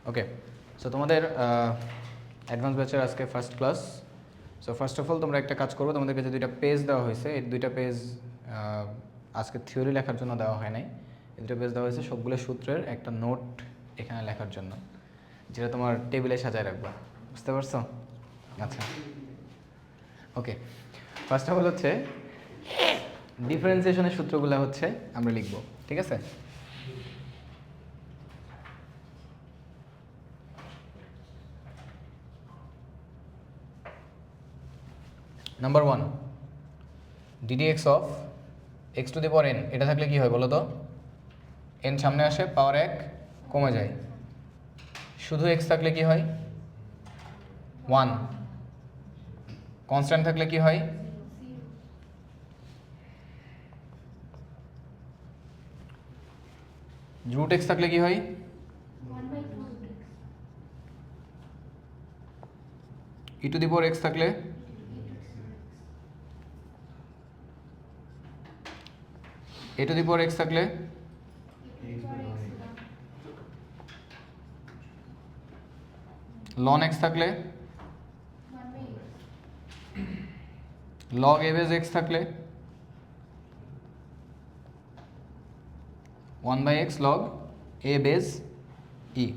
ওকে, so তোমাদের advance ব্যাচের আজকে first class. So first of all তোমরা একটা কাজ করবো, তোমাদেরকে যে দুইটা পেজ দেওয়া হয়েছে, এই দুইটা পেজ আজকে থিওরি লেখার জন্য দেওয়া হয় নাই। এই দুটো পেজ দেওয়া হয়েছে সবগুলো সূত্রের একটা নোট এখানে লেখার জন্য, যেটা তোমার টেবিলে সাজায় রাখবা। বুঝতে পারছো? আচ্ছা, ওকে। ফার্স্ট অফ অল হচ্ছে ডিফারেন্সিয়েশনের সূত্রগুলো হচ্ছে আমরা লিখব, ঠিক আছে? Number 1, ddx of x two the power N, এটা থাকলে কি হয় বলো তো? এন সামনে আসে, পাওয়ার 1 কমে যায়। শুধু এক্স থাকলে কি হয়? 1। কনস্ট্যান্ট থাকলে কি হয়? রুট এক্স থাকলে কি হয়? E to the power x থাকলে? A to the power x থাকলে? লন এক্স থাকলে? লগ এ বেজ এক্স থাকলে? 1/x log a base e.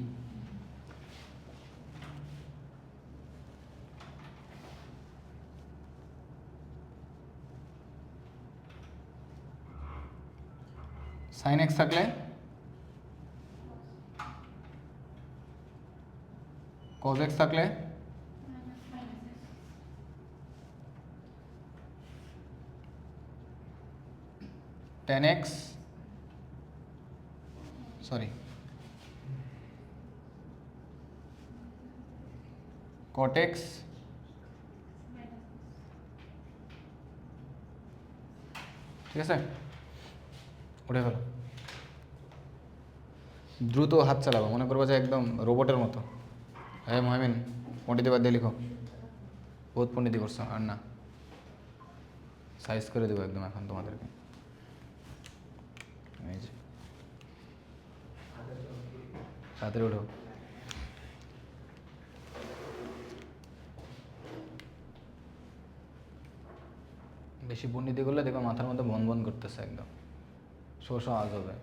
Sine x থাকলে? কজ এক্স থাকলে? Tan x, sorry, cot x, ঠিক আছে? উঠে ফেলো, দ্রুত হাত চালাবো, মনে করবো যে একদম রোবটের মতো। হ্যাঁ মহামিন, পণ্ডিতি বাদ দিয়ে লিখো। বহুত পণ্ডিতি করছো, আর না, সাইজ করে দেবো একদম এখন তোমাদেরকে। এই যে তাড়াতাড়ি উঠো। বেশি পণ্ডিতি করলে দেখো মাথার মধ্যে বন বন করতেছে, একদম শো শো আওয়াজ হবে।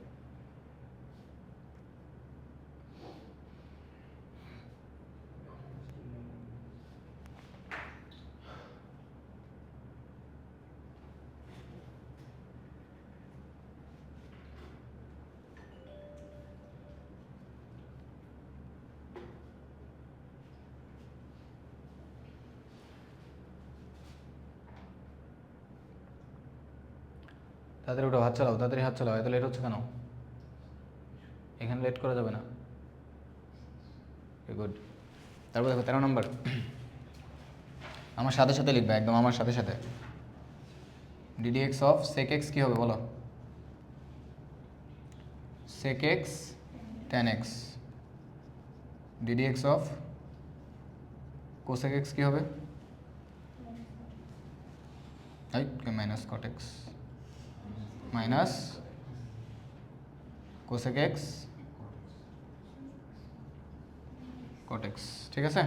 তাড়াতাড়ি উঠো, হাত চালাও, তাড়াতাড়ি হাত চালাও। এত লেট হচ্ছে কেন? এখানে লেট করা যাবে না। গুড। তারপর দেখো 13 নম্বর, আমার সাথে সাথে লিখবে, একদম আমার সাথে সাথে। DD X of sec X কী হবে বলো? Sec X tan X. DD X of cosec X কী হবে? Minus cot X minus cosec X cot x, ঠিক আছে?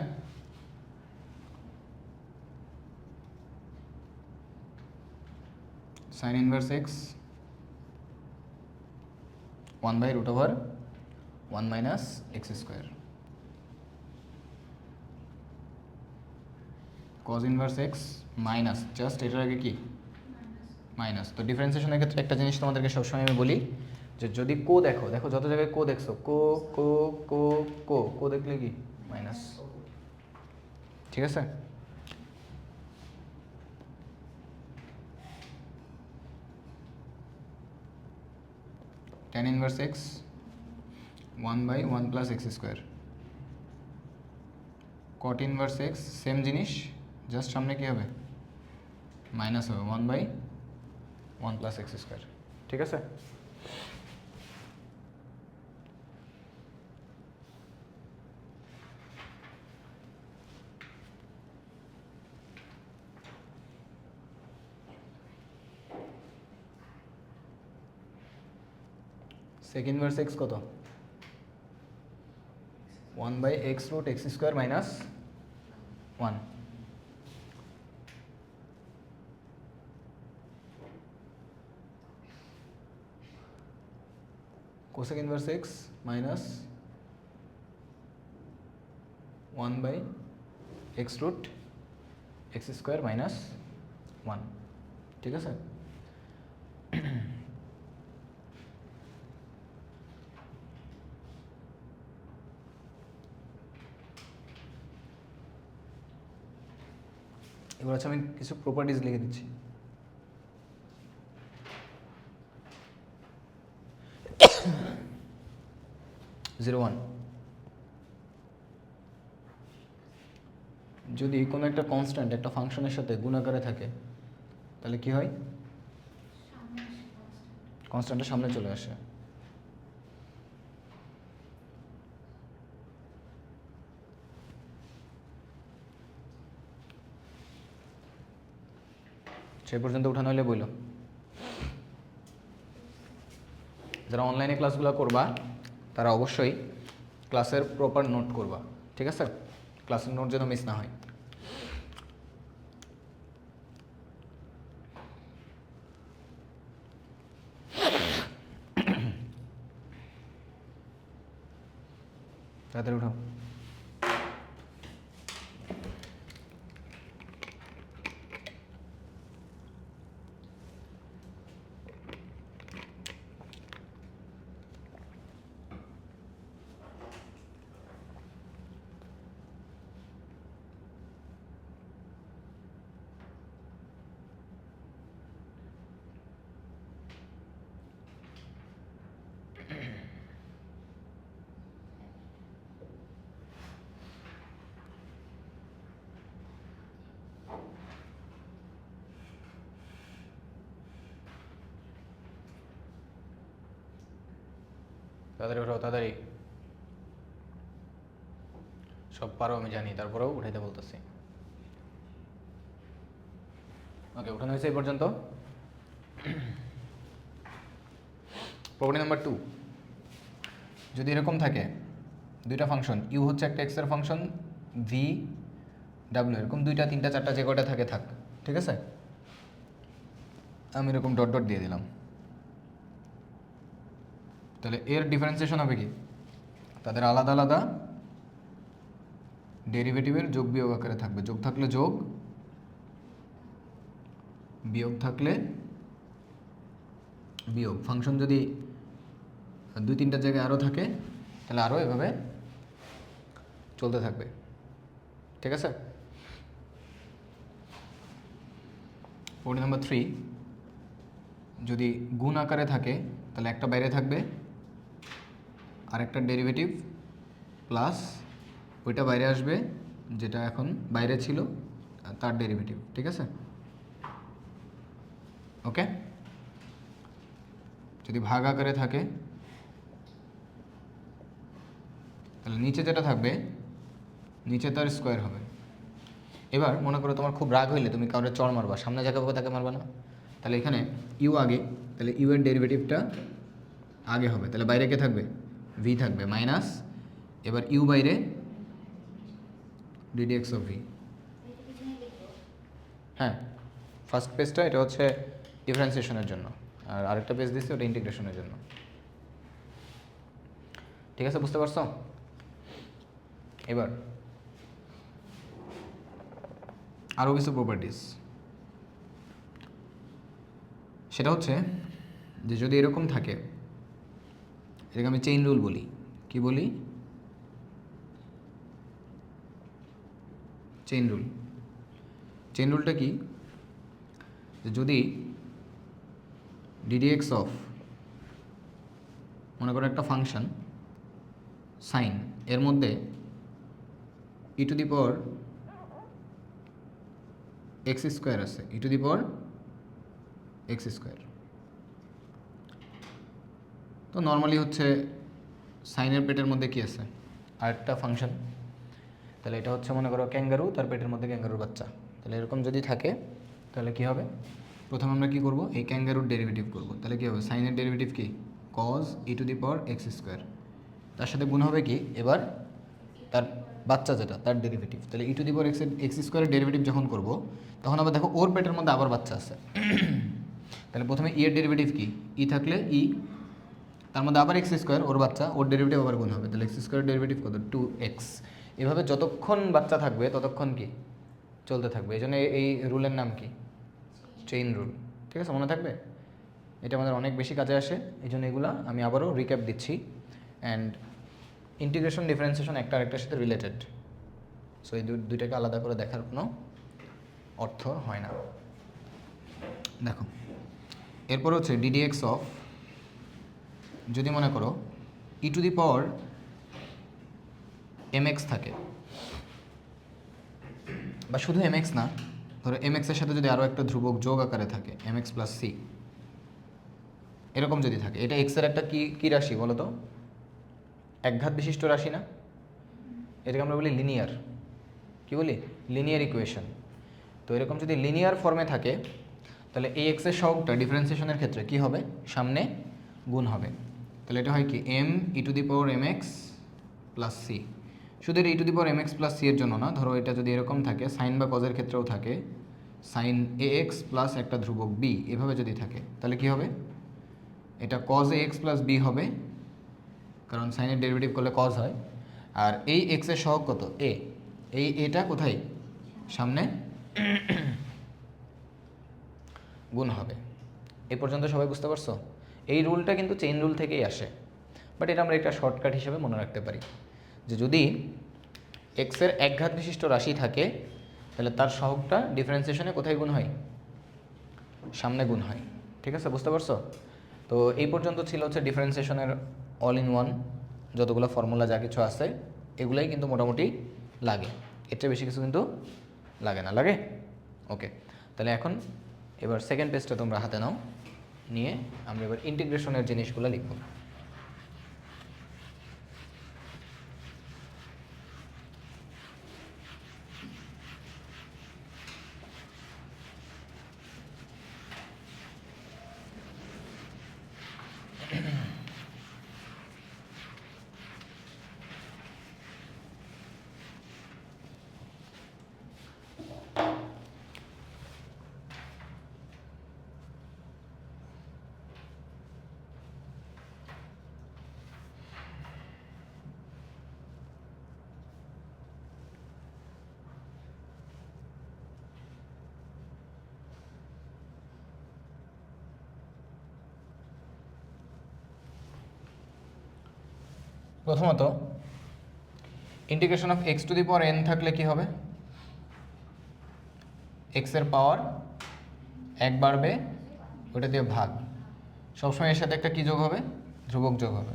Sine inverse X 1/√1 minus x square. Cos inverse X minus, just এটার আগে কি মাইনাস। তো ডিফারেন্সিয়েশনের ক্ষেত্রে একটা জিনিস তোমাদেরকে সবসময় আমি বলি, যে যদি কো দেখো, দেখো যত জায়গায় কো দেখছো, কো কো কো কো কো দেখলে কি মাইনাস, ঠিক আছে? Ten inverse x 1/1 plus x square. কট ইনভার্স এক্স সেম জিনিস, জাস্ট সামনে কী হবে মাইনাস হবে, 1/1 প্লাস এক্স স্কোয়ার, ঠিক আছে? সেক ইনভার্স এক্স কত? 1/x√x² minus 1। cosec inverse x minus 1/x√x² minus 1। ঠিক আছে? এবার হচ্ছে আমি কিছু প্রপার্টিজ লিখে দিচ্ছি। জিরো ওয়ান, যদি কোনো একটা কনস্ট্যান্ট একটা ফাংশনের সাথে গুণাকারে থাকে তাহলে কি হয়? কনস্ট্যান্টের সামনে চলে আসে। সেই পর্যন্ত উঠানো হলে বইল। যারা অনলাইনে ক্লাসগুলো করবা তারা অবশ্যই ক্লাসের প্রপার নোট করবা, ঠিক আছে? ক্লাসের নোট যেন মিস না হয়। তাড়াতাড়ি উঠাও। তাড়াতাড়ি উঠাও, তাড়াতাড়ি। সব পারো আমি জানি, তারপরেও উঠাইতে বলতেছি। ওকে, উঠানো হয়েছে এই পর্যন্ত। প্রপার্টি নাম্বার 2, যদি এরকম থাকে দুইটা ফাংশন, ইউ হচ্ছে একটা এক্স এর ফাংশন, ভি ডাব্লিউ এরকম 2টা 3টা 4টা যে কয়টা থাকে থাক, ঠিক আছে? আমি এরকম ডট ডট দিয়ে দিলাম। তাহলে এর ডিফারেন্সিয়েশন হবে কি? তাদের আলাদা আলাদা ডেরিভেটিভের যোগ বিয়োগ আকারে থাকবে। যোগ থাকলে যোগ, বিয়োগ থাকলে বিয়োগ। ফাংশন যদি 2-3টা জায়গায় আরও থাকে তাহলে আরও এভাবে চলতে থাকবে, ঠিক আছে? পয়েন্ট নাম্বার 3, যদি গুণ আকারে থাকে তাহলে একটা বাইরে থাকবে, আর একটা ডেরিভেটিভ প্লাস ওইটা বাইরে আসবে যেটা এখন বাইরে ছিল তার ডেরিভেটিভ, ঠিক আছে? ওকে, যদি ভাগ আকারে থাকে তাহলে নিচে যেটা থাকবে নিচে তার স্কোয়ার হবে। এবার মনে করো তোমার খুব রাগ হইলে তুমি কাউরে চড় মারবা, সামনে যাকে পাবে তাকে মারবা না? তাহলে এখানে ইউ আগে, তাহলে ইউ এর ডেরিভেটিভটা আগে হবে, তাহলে বাইরে কে থাকবে? ভি থাকবে মাইনাস, এবার ইউ বাইরে ডিডিএক্স অফ ভি। হ্যাঁ, ফার্স্ট পেজটা এটা হচ্ছে ডিফারেন্সিয়েশনের জন্য, আর আরেকটা পেজ দিচ্ছি ওটা ইন্টিগ্রেশনের জন্য, ঠিক আছে? বুঝতে পারছো? এবার আরও কিছু প্রপার্টিস, সেটা হচ্ছে যে যদি এরকম থাকে, এটাকে আমি চেইন রুল বলি। কি বলি? Chain rule. চেইন রুলটা কি? যে যদি ডিডিএক্স অফ, মনে করো একটা ফাংশন সাইন, এর মধ্যে e to the power x square আছে, e to the power x square. তো নর্মালি হচ্ছে সাইনের পেটের মধ্যে কি আছে? আরেকটা ফাংশন। তাহলে এটা হচ্ছে মনে করো ক্যাঙ্গারু, তার পেটের মধ্যে ক্যাঙ্গারুর বাচ্চা। তাহলে এরকম যদি থাকে তাহলে কি হবে? প্রথমে আমরা কি করব? এই ক্যাঙ্গারুর ডেরিভেটিভ করব। তাহলে কি হবে? সাইনের ডেরিভেটিভ কি? Cos e to the power x square. তার সাথে গুণ হবে কি? এবার তার বাচ্চা যেটা তার ডেরিভেটিভ। তাহলে ই টু দি পাওয়ার এক্স স্কোয়ারের ডেরিভেটিভ যখন করবো তখন আবার দেখো ওর পেটের মধ্যে আবার বাচ্চা আছে। তাহলে প্রথমে ই এর ডেরিভেটিভ কি, ই থাকলে ই, তার মধ্যে আবার এক্স স্কোয়ার ওর বাচ্চা, ওর ডেরিভেটিভ আবার গুণ হবে। তাহলে এক্স স্কোয়ারের ডেরিভেটিভ কত, 2x। এভাবে যতক্ষণ বাচ্চা থাকবে ততক্ষণ কি চলতে থাকবে। এই জন্য এই রুলের নাম কি, চেইন রুল। ঠিক আছে, মনে থাকবে, এটা আমাদের অনেক বেশি কাজে আসে। এই জন্য এগুলো আমি আবারও রিক্যাপ দিচ্ছি। অ্যান্ড ইন্টিগ্রেশন ডিফারেন্সিয়েশন একটা আরেকটার সাথে রিলেটেড, সো এই দুইটাকে আলাদা করে দেখার কোনো অর্থ হয় না। দেখো এরপর হচ্ছে ডিডিএক্স অফ, যদি মনে করো ই টু দি পাওয়ার mx থাকে, বা শুধু mx না, ধরো mx এর সাথে যদি আরও একটা ধ্রুবক যোগ আকারে থাকে mx প্লাস c, এরকম যদি থাকে, এটা x এর একটা কি রাশি বলো তো, একঘাত বিশিষ্ট রাশি না? এটাকে আমরা বলি লিনিয়ার, কি বলি, লিনিয়ার ইকুয়েশন। তো এরকম যদি লিনিয়ার ফর্মে থাকে তাহলে এই এক্সের সহগটা ডিফারেন্সিয়েশনের ক্ষেত্রে কি হবে, সামনে গুণ হবে। তাহলে এটা হয় কি m e to the power m x plus c. শুধু এটা e to the power m x plus c এর জন্য না, ধরো এটা যদি এরকম থাকে, সাইন বা কজের ক্ষেত্রেও থাকে, সাইন এ এক্স প্লাস একটা ধ্রুবক বি, এভাবে যদি থাকে তাহলে কি হবে, এটা cos a x plus b হবে, কারণ সাইনের ডেরিভেটিভ করলে কজ হয়। আর এই এক্সের সহগ কত, এ, এই এটা কোথায়, সামনে গুণ হবে। এই পর্যন্ত সবাই বুঝতে পারছো? এই রুলটা কিন্তু চেইন রুল থেকেই আসে, বাট এটা আমরা একটা শর্টকাট হিসেবে মনে রাখতে পারি যে যদি এক্সের একঘাত বিশিষ্ট রাশি থাকে তাহলে তার সহগটা ডিফারেন্সিয়েশনে কোথায় গুণ হয়, সামনে গুণ হয়। ঠিক আছে, বুঝতে পারছো? তো এই পর্যন্ত ছিল হচ্ছে ডিফারেন্সিয়েশনের অল ইন ওয়ান, যতগুলো ফর্মুলা যা কিছু আছে এগুলাই কিন্তু মোটামুটি লাগে, এর চেয়ে বেশি কিছু কিন্তু লাগে না, লাগে? ওকে, তাহলে এখন এবার সেকেন্ড পেজটা তোমরা হাতে নাও, নিয়ে আমরা এবার ইন্টিগ্রেশনের জিনিসগুলো লিখব। প্রথমত integration of x two the power N থাকলে কি হবে, এক্সের পাওয়ার এক বাড়বে, ওটা দিয়ে ভাগ, সবসময় এর সাথে একটা কি যোগ হবে, ধ্রুবক যোগ হবে।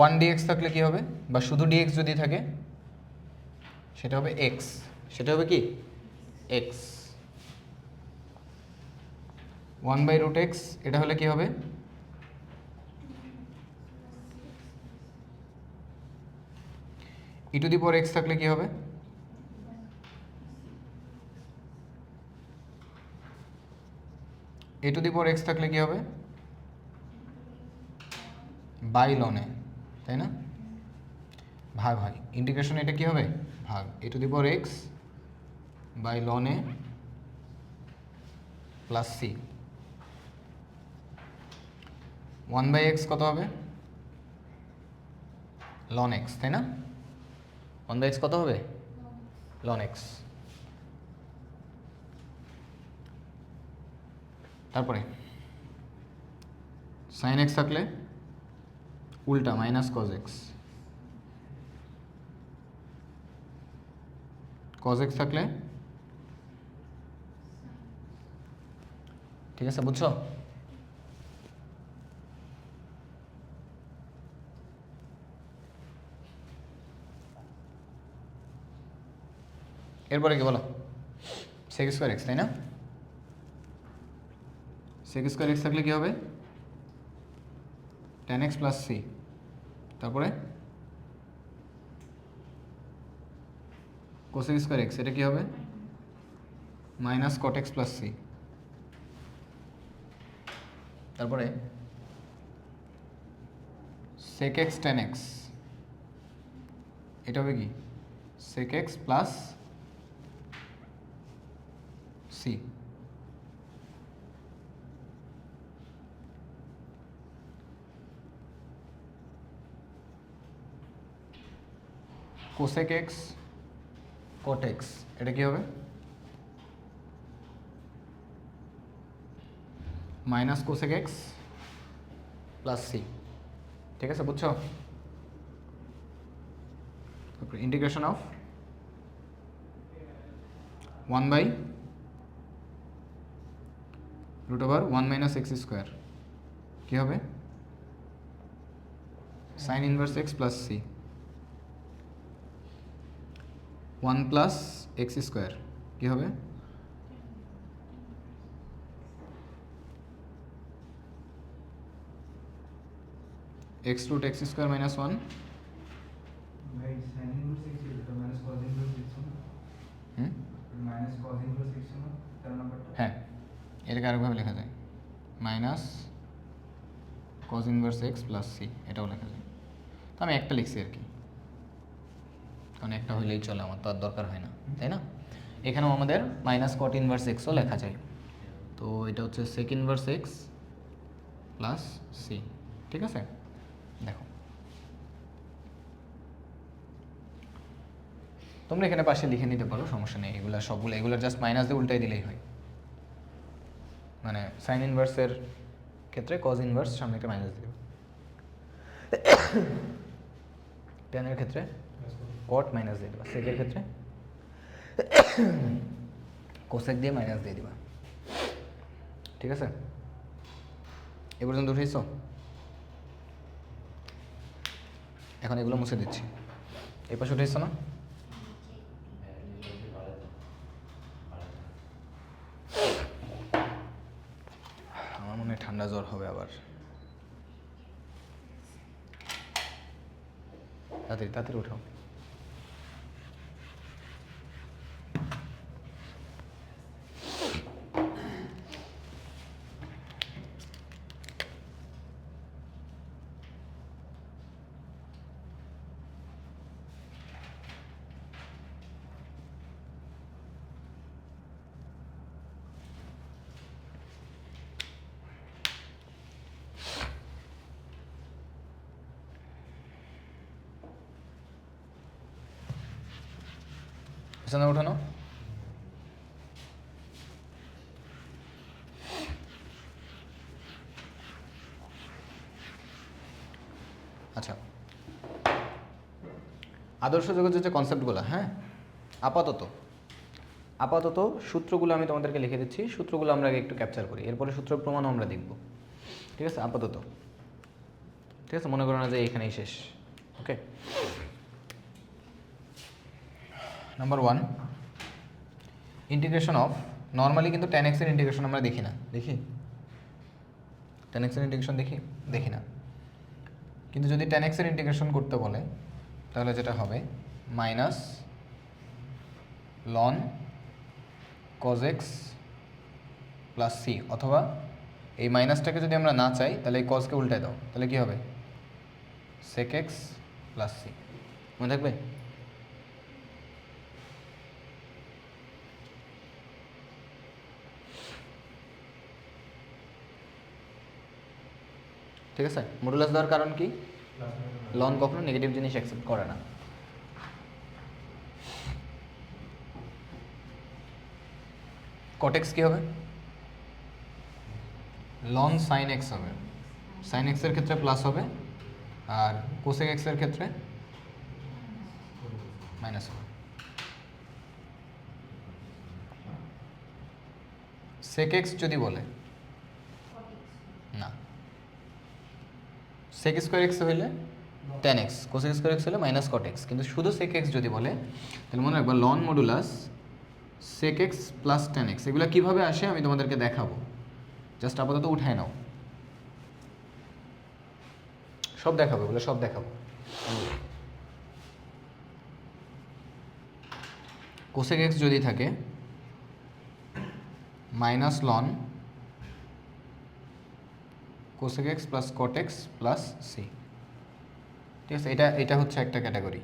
1 dx থাকলে কি হবে, বা শুধু dx যদি থাকে সেটা হবে x, সেটা হবে কি x। 1/√x এটা হলে কি হবে, e to the power x থাকলে কি হবে, এ টু দি পাওয়ার x থাকলে কি হবে, বাই লনে, তাই না, ভাগ হয়। ইন্টিগ্রেশন এটা কি হবে, ভাগ, a to the power x by লনে প্লাস সি। 1/x কত হবে, লন x, তাই না, 1/x কত হবে, লন x। তারপরে সাইন x থাকলে উল্টা minus cos x, cos x থাকলে, ঠিক আছে, বুঝছো? এরপরে কি বলো, সেক স্কোয়ার এক্স, তাই না, সেক স্কোয়ার এক্স থাকলে কি হবে, tan x প্লাস সি, তারপরে কোসেক স্কোয়ার এক্স, এটা কি হবে, minus cot x plus c. তারপরে সেক এক্স tan x, এটা হবে কি sec x plus c, cosec x cot x, এটা কি হবে minus cosec x plus c. ঠিক আছে, বুঝছো? তারপরে integration of 1/√1 minus x square কী হবে sine inverse x plus c, 1 plus x square কী হবে x root x square minus 1। হ্যাঁ, এটাকে আরেকভাবে লেখা যায় minus cos inverse x plus c, এটাও লেখা যায়। তো আমি একটা লিখছি আর কি, কারণ একটা হইলেই চলে, আমার তো আর দরকার হয় না, তাই না? এখানেও আমাদের মাইনাস কট ইনভার্স এক্সও লেখা যায়। তো এটা হচ্ছে sec inverse x plus c. ঠিক আছে, দেখো তোমরা এখানে পাশে লিখে নিতে পারো, সমস্যা নেই। এগুলো সবগুলো এগুলো জাস্ট মাইনাস দিয়ে উল্টাই দিলেই হয়। মানে সাইন ইনভার্সের ক্ষেত্রে কজ ইনভার্স সামনে একটা মাইনাস দিবে, টেনের ক্ষেত্রে কট মাইনাস দিয়ে দিবা, সেকের ক্ষেত্রে কোসেক দিয়ে মাইনাস দিয়ে দিবা। ঠিক আছে, এ পর্যন্ত উঠেছ? এখন এগুলো মুছে দিচ্ছি। এই পাশে উঠেছ না? আমার মনে হয় ঠান্ডা জ্বর হবে আবার। তাড়াতাড়ি তাড়াতাড়ি উঠাও। বিছানা উঠানো। আচ্ছা, আদর্শ জগতের যে কনসেপ্টগুলো, হ্যাঁ, আপাতত সূত্রগুলো আমি তোমাদেরকে লিখে দিচ্ছি। সূত্রগুলো আমরা আগে একটু ক্যাপচার করি, এরপরে সূত্র প্রমাণও আমরা দেখব। ঠিক আছে, আপাতত। ঠিক আছে, মনে করো না যে এখানেই শেষ। ওকে, নাম্বার 1, ইন্টিগ্রেশন অফ, নর্মালি কিন্তু tan x এর ইন্টিগ্রেশন আমরা দেখি না, দেখি tan x এর ইন্টিগ্রেশন দেখি না, কিন্তু যদি tan x এর ইন্টিগ্রেশন করতে বলে তাহলে যেটা হবে minus ln cos x plus c, অথবা এই মাইনাসটাকে যদি আমরা না চাই তাহলে এই কজকে উল্টায় দাও, তাহলে কি হবে sec x প্লাস সি। মনে থাকবে? ঠিক আছে, মডুলাস দেওয়ার কারণ কি? লন কখনো নেগেটিভ জিনিস অ্যাকসেপ্ট করে না। cot x কি হবে? লন সাইন এক্স হবে, সাইন এক্স এর ক্ষেত্রে প্লাস হবে, আর কোসেক এক্স এর ক্ষেত্রে মাইনাস হবে। সেক এক্স যদি বলে, না, সেক স্কোয়ার এক্স হইলে tan x, cosec square x হলে মাইনাস কট এক্স, কিন্তু শুধু সেক এক্স যদি বলে তাহলে মনে রাখবা ln modulus sec x plus tan x। এগুলো কীভাবে আসে আমি তোমাদেরকে দেখাবো, জাস্ট আপাতত উঠায় নাও, সব দেখাবো, এগুলো সব দেখাবো। কোসেক এক্স যদি থাকে minus ln cosec x plus cot x plus c. ঠিক আছে, এটা হচ্ছে একটা ক্যাটাগরি।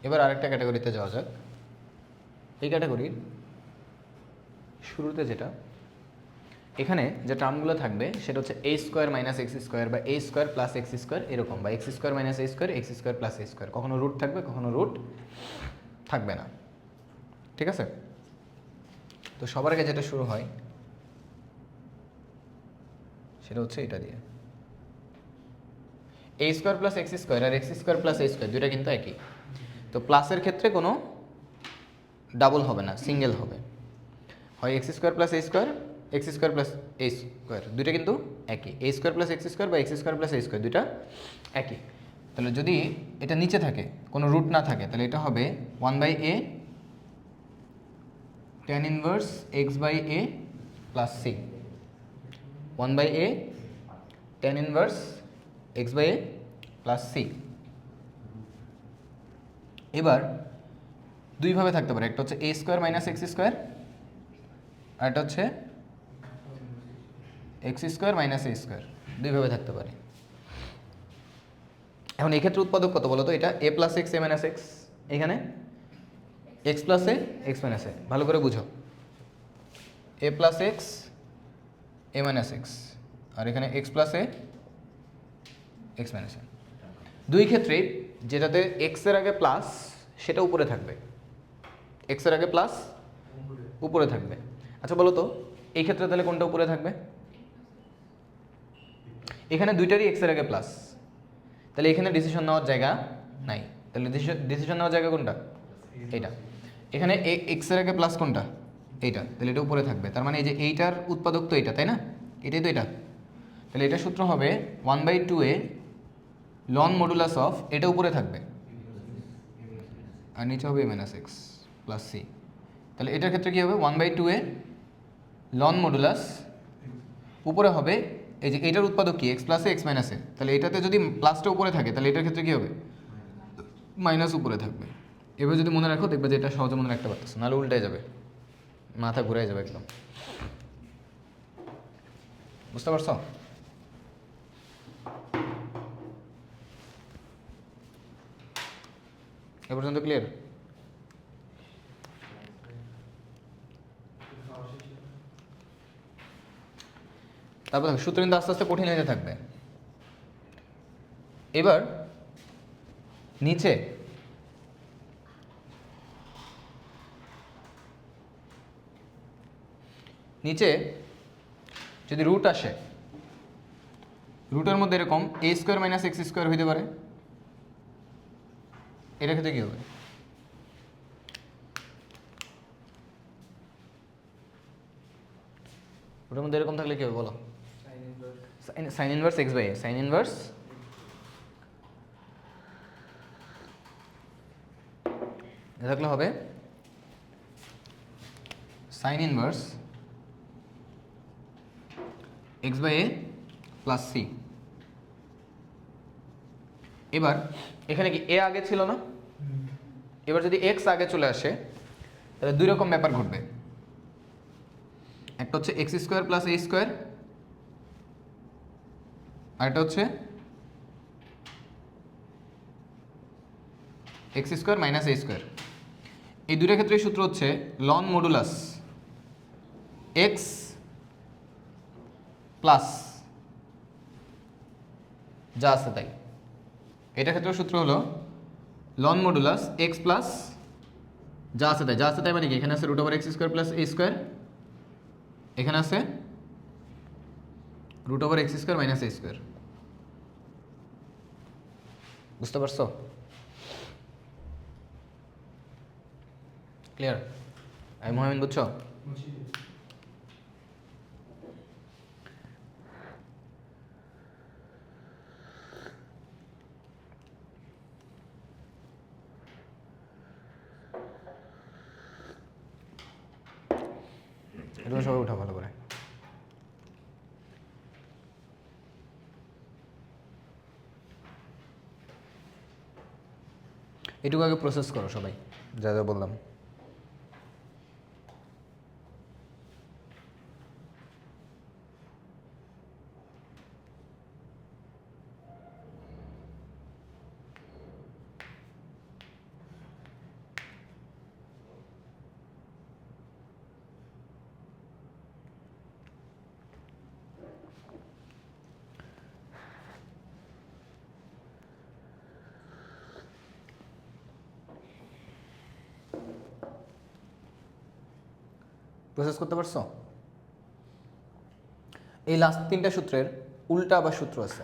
এবার আরেকটা ক্যাটাগরিতে যাওয়া যাক। এই ক্যাটাগরির শুরুতে যেটা এখানে যে টার্মগুলো থাকবে সেটা হচ্ছে a square minus x square বা a square plus x square এরকম, বা x square minus a square, x square plus a square. কখনো রুট থাকবে, কখনো রুট থাকবে না। ঠিক আছে? তো সবার আগে যেটা শুরু হয় সেটা হচ্ছে এটা দিয়ে, এ square plus x square R x square plus a square দুইটা কিন্তু একই। তো প্লাসের ক্ষেত্রে কোনো ডাবল হবে না, সিঙ্গেল হবে। হয় x square plus a square, x square plus a square, দুইটা কিন্তু একই। এ স্কোয়ার প্লাস এক্স স্কোয়ার বা x square plus a square দুইটা একই। তাহলে যদি এটা নিচে থাকে, কোনো রুট না থাকে, তাহলে এটা হবে 1/a tan inverse x/a plus c। 1/a tan inverse x/a plus c। এবার দুইভাবে থাকতে পারে, একটা হচ্ছে a square minus x square, আর একটা হচ্ছে x square minus a square. দুইভাবে থাকতে পারে। এখন এই ক্ষেত্রে উৎপাদক কত বলো তো? এটা এ প্লাস এক্স এ মাইনাস এক্স, এখানে এক্স প্লাস এ এক্স মাইনাস এ। ভালো করে বুঝো, এ প্লাস এক্স এ মাইনাস এক্স, আর এখানে এক্স প্লাস এ এক্স মাইনাস এ। দুই ক্ষেত্রেই যেটাতে এক্সের আগে প্লাস সেটা উপরে থাকবে, এক্সের আগে প্লাস উপরে থাকবে। আচ্ছা বলো তো এই ক্ষেত্রে তাহলে কোনটা উপরে থাকবে? এখানে দুইটারই এক্সের আগে প্লাস, তাহলে এখানে ডিসিশন নেওয়ার জায়গা নাই। তাহলে ডিসিশন নেওয়ার জায়গা কোনটা? এইটা। এখানে এক্সের আগে প্লাস কোনটা? এইটা। তাহলে এটা উপরে থাকবে। তার মানে এই যে এইটার উৎপাদক তো এইটা, তাই না? এটাই তো এটা। তাহলে এটা সূত্র হবে 1/2a লন মডুলাস অফ, এটা উপরে থাকবে আর নিচে হবে a minus x plus c. তাহলে এটার ক্ষেত্রে কী হবে? 1/2a লন মডুলাস, উপরে হবে এই যে এইটার উৎপাদক কি? এক্স প্লাসে এক্স মাইনাসে। তাহলে এটাতে যদি প্লাসটা উপরে থাকে তাহলে এটার ক্ষেত্রে কী হবে? মাইনাস উপরে থাকবে। এবার যদি মনে রাখো দেখবে যে এটা সহজে মনে রাখতে পারতেছে, নাহলে উল্টে যাবে, মাথা ঘুরে যাবে একদম। বুঝতে পারছো? এ পর্যন্ত ক্লিয়ার? তারপর সূত্র কিন্তু আস্তে আস্তে কঠিন হয়ে থাকবে। এবার নিচে নিচে যদি রুট আসে, রুটের মধ্যে এরকম এ স্কোয়ার মাইনাস এক্স স্কোয়ার হইতে পারে, এটা ক্ষেত্রে কী হবে? রুটের মধ্যে এরকম থাকলে কী হবে বলো? Sine inverse x by a, sine inverse থাকলে হবে sine inverse x by a plus c. এবার এখানে কি এ আগে ছিল না? এবার যদি এক্স আগে চলে আসে তাহলে দুই রকম ব্যাপার ঘটবে। একটা হচ্ছে x square plus a square, আর একটা হচ্ছে x square minus a square. এই দুইটা ক্ষেত্রে সূত্র হচ্ছে লন মডুলাস এক্স প্লাস যা আছে তাই। এটা ক্ষেত্রে সূত্র হলো লন মডুলাস এক্স প্লাস যা আছে তাই। যা আছে তাই মানে কি? এখানে আছে root over x square plus a square, এখানে আছে root over x square minus a square. বুঝতে পারছো? ক্লিয়ার? আমি মোহামিন, বুঝছো? এটা সবাই উঠা ভালো করে। এটুকু আগে প্রসেস করো সবাই, যা যা বললাম। প্রসেস করতে পারছো? এই লাস্ট তিনটা সূত্রের উল্টা আবার সূত্র আছে।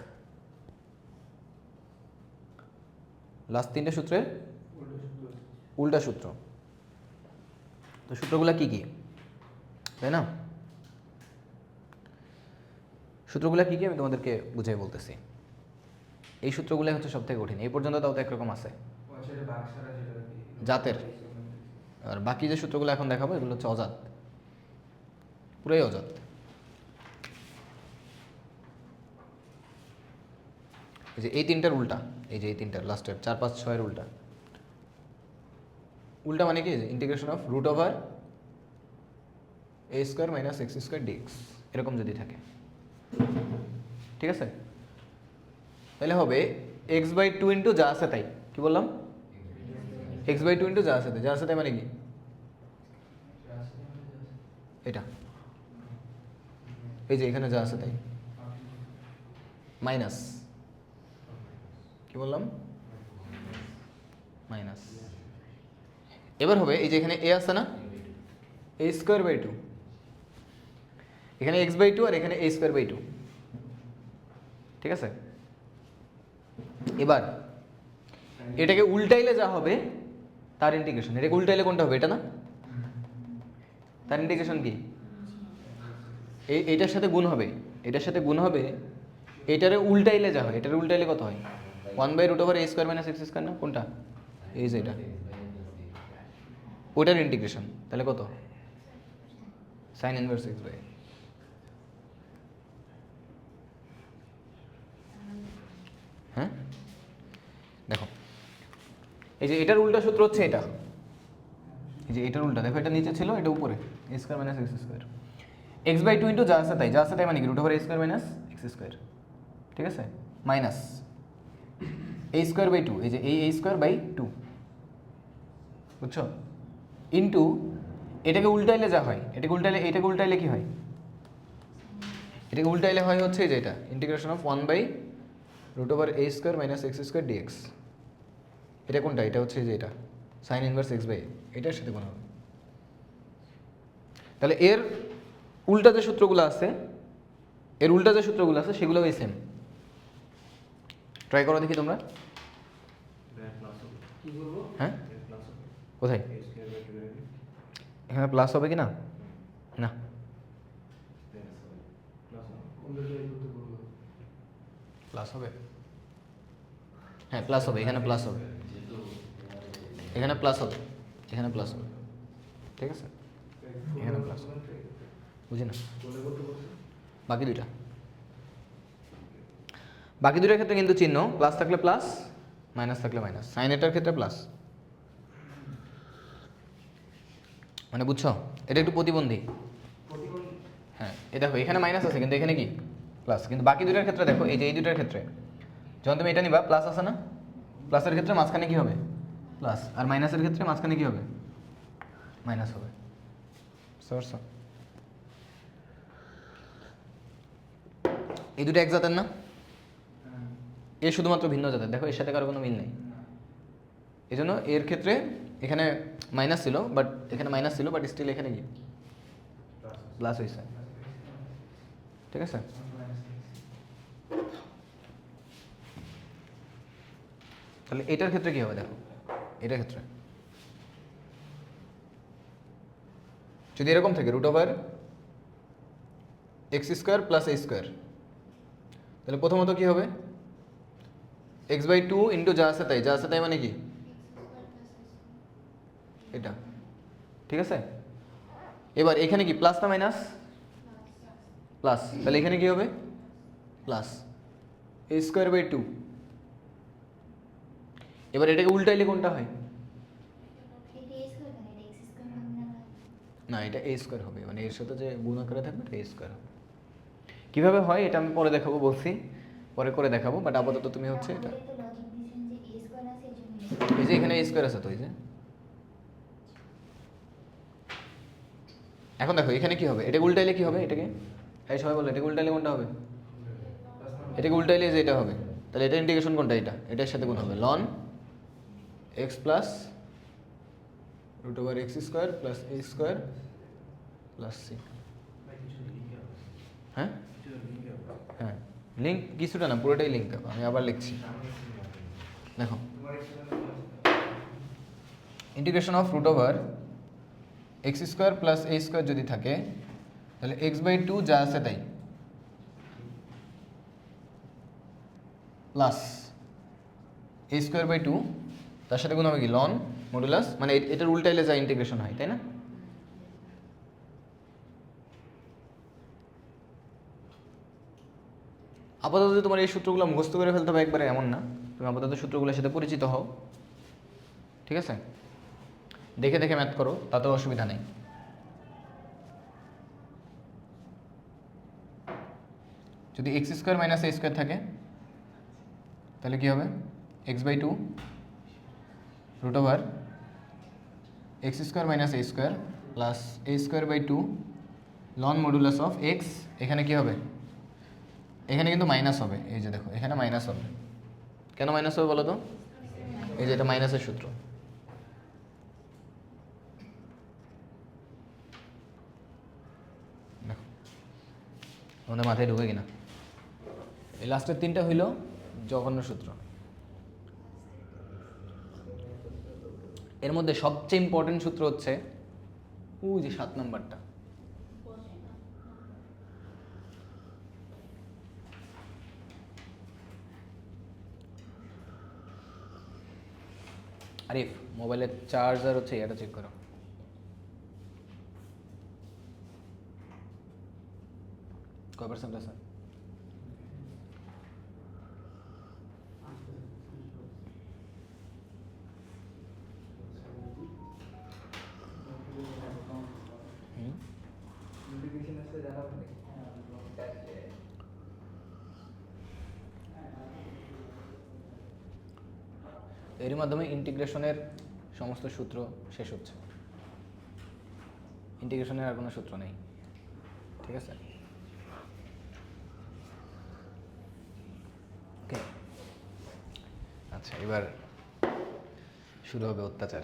লাস্ট তিনটা সূত্রের উল্টা সূত্র। তো সূত্রগুলো কি কি, তাই না? সূত্রগুলো কি কি আমি তোমাদেরকে বুঝাই বলতেছি। এই সূত্রগুলো হচ্ছে সব থেকে কঠিন। এই পর্যন্ত তাও তো একরকম আছে জাতের, আর বাকি যে সূত্রগুলো এখন দেখাবো এগুলো হচ্ছে অজাত, পুরাই অজাত। এই যে এই তিনটার উল্টা, এই যে এই তিনটার লাস্টের 4, 5, 6 এর উল্টা। উল্টা মানে কি? Integration of root over a square minus x square d x, এরকম যদি থাকে, ঠিক আছে, তাহলে হবে x/2 ইন্টু যা আছে তাই। কি বললাম? x/2 ইন্টু যা আছে তাই। যা আছে তাই মানে কি? এটা এই যে এখানে যা আছে তাই মাইনাস, কি বললাম? মাইনাস। এবার হবে এই যে এখানে a আছে না, a²/2, এখানে x/2 আর এখানে a²/2, ঠিক আছে। এবার এটাকে উল্টাইলে যা হবে তার ইন্টিগ্রেশন। এটাকে উল্টাইলে কোনটা হবে? এটা না? তার ইন্টিগ্রেশন কি? এইটার সাথে গুণ হবে, এটার সাথে গুণ হবে, এটারে উল্টাইলে যা হয়, এটারে উল্টাইলে কত হয়? 1/√a² মাইনাস এক্স স্কোয়ার না? কোনটা? এই যে এটা, ওটার ইন্টিগ্রেশন। তাহলে কত? sin ইনভার্স x/, হ্যাঁ দেখো এই যে এটার উল্টা সূত্র হচ্ছে এটা, এই যে এটার উল্টা দেখো, এটা নিচে ছিল, এটা উপরে, a² minus x square. x/2 into যা আছে তাই। যা আছে তাই মানে কি? √a² মাইনাস এক্স স্কোয়ার, ঠিক আছে, মাইনাস a²/2, এই যে এই a²/2, বুঝছো? ইন্টু এটাকে উল্টাইলে যা হয়, এটাকে উল্টাইলে কি হয়? এটাকে উল্টাইলে হয় হচ্ছে এই যে এটা, integration of 1/√a² minus x square d x. এটা কোনটা? এটা হচ্ছে যে এটা sin ইনভার্স x/, এটার সাথে গুণ হবে। তাহলে এর উল্টা যে সূত্রগুলো আছে, সেগুলো ওই সেম। ট্রাই করো দেখি তোমরা। হ্যাঁ কোথায়? এখানে প্লাস হবে কি না? না, প্লাস হবে, হ্যাঁ প্লাস হবে, এখানে প্লাস হবে, এখানে প্লাস হবে, এখানে প্লাস হবে, ঠিক আছে, এখানে প্লাস হবে, বুঝি না? বাকি দুইটার ক্ষেত্রে কিন্তু চিহ্ন প্লাস থাকলে প্লাস, মাইনাস থাকলে মাইনাস। সাইন এটার ক্ষেত্রে প্লাস, মানে বুঝছো? এটা একটু প্রতিবন্ধী। হ্যাঁ এই দেখো এখানে মাইনাস আছে কিন্তু এখানে কি প্লাস। কিন্তু বাকি দুইটার ক্ষেত্রে দেখো, এই যে এই দুইটার ক্ষেত্রে যখন তুমি এটা নিবা প্লাস আছে না, প্লাসের ক্ষেত্রে মাঝখানে কি হবে? প্লাস। আর মাইনাসের ক্ষেত্রে মাঝখানে কি হবে? মাইনাস হবে। বুঝতে এই দুটো এক জাতের না? এ শুধুমাত্র ভিন্ন জাতের। দেখো এর সাথে কারো কোনো মিল নেই। এই জন্য এর ক্ষেত্রে এখানে মাইনাস ছিল, বাট স্টিল এখানে কি প্লাস হয়েছে, ঠিক আছে। তাহলে এটার ক্ষেত্রে কি হবে? দেখো এটার ক্ষেত্রে যদি এরকম থাকে √x² প্লাস a², তাহলে প্রথমত কি হবে? x/2 ইন্টু যা আছে তাই মানে কি? এটা, ঠিক আছে। এবার এখানে কি প্লাস না মাইনাস? প্লাস। তাহলে এখানে কি হবে? Plus a²/2। এবার এটাকে উল্টাইলে কোনটা হয়? না, এটা a² হবে, মানে এর সাথে যে গুণ আকারে থাকবে এটা a² হবে। কিভাবে হয় এটা আমি পরে দেখাবো, বলছি পরে করে দেখাবো, বাট আপাতত তুমি হচ্ছে এটা, এই যে এখানে a² আছে তো, এই যে এখন দেখো এখানে কি হবে? এটাকে উল্টাইলে কি হবে? এটাকে এই সবাই বলো, এটাকে উল্টাইলে কোনটা হবে? এটাকে উল্টাইলে যে এটা হবে। তাহলে এটা ইন্টিগ্রেশন কোনটা? এটা, এটার সাথে গুণ হবে ln x plus √x² plus a² plus c. হ্যাঁ হ্যাঁ, লিঙ্ক কিছুটা না, পুরোটাই লিঙ্ক দেবো। আমি আবার লিখছি, দেখো integration of root over x square plus a square যদি থাকে তাহলে x/2 যা আছে তাই প্লাস a²/2 তার সাথে গুণ হবে কি লন মডুলাস, মানে এটার উল্টাইলে যা ইন্টিগ্রেশন হয়, তাই না? আপাতত তোমার এই সূত্রগুলো মুখস্থ করে ফেলতে হবে একবারে এমন না, তুমি আপাতত সূত্রগুলোর সাথে পরিচিত হও, ঠিক আছে? দেখে দেখে ম্যাথ করো, তাতেও অসুবিধা নেই। যদি x² - a² থাকে তাহলে কি হবে x/2 root over x² - a² plus a²/2 ln modulus of x। এখানে কি হবে, এখানে কিন্তু মাইনাস হবে, এই যে দেখো এখানে মাইনাস হবে। কেন মাইনাস হবে বলো তো? এই যে এটা মাইনাসের সূত্র, দেখো আমাদের মাথায় ঢুকে কিনা। এই লাস্টের তিনটা হইল জঘন্য সূত্র। এর মধ্যে সবচেয়ে ইম্পর্টেন্ট সূত্র হচ্ছে ওই যে 7 নাম্বারটা, আরিফ মোবাইলের চার্জার হচ্ছে, এটা চেক করো। কয় পার্সেন্ট আছে? এর মাধ্যমে ইন্টিগ্রেশনের সমস্ত সূত্র শেষ হচ্ছে, ইন্টিগ্রেশনের আর কোনো সূত্র নেই, ঠিক আছে? ওকে, আচ্ছা এবার শুরু হবে অত্যাচার।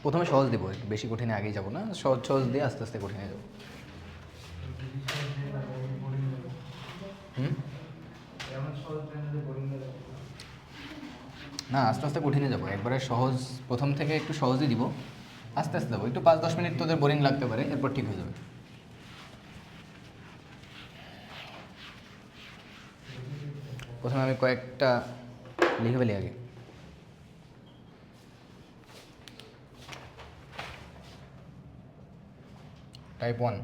প্রথমে সহজ দিব, বেশি কঠিনে আগেই যাব না, সহজ সহজ দিয়ে আস্তে আস্তে কঠিনে যাব। না, আস্তে আস্তে কঠিনে যাবো, একবারে সহজ প্রথম থেকে একটু সহজই দিব, আস্তে আস্তে যাবো। একটু 5-10 মিনিট তোদের বোরিং লাগতে পারে, এরপর ঠিক হয়ে যাবে। প্রথমে আমি কয়েকটা লিখে ফেলি আগে। টাইপ 1,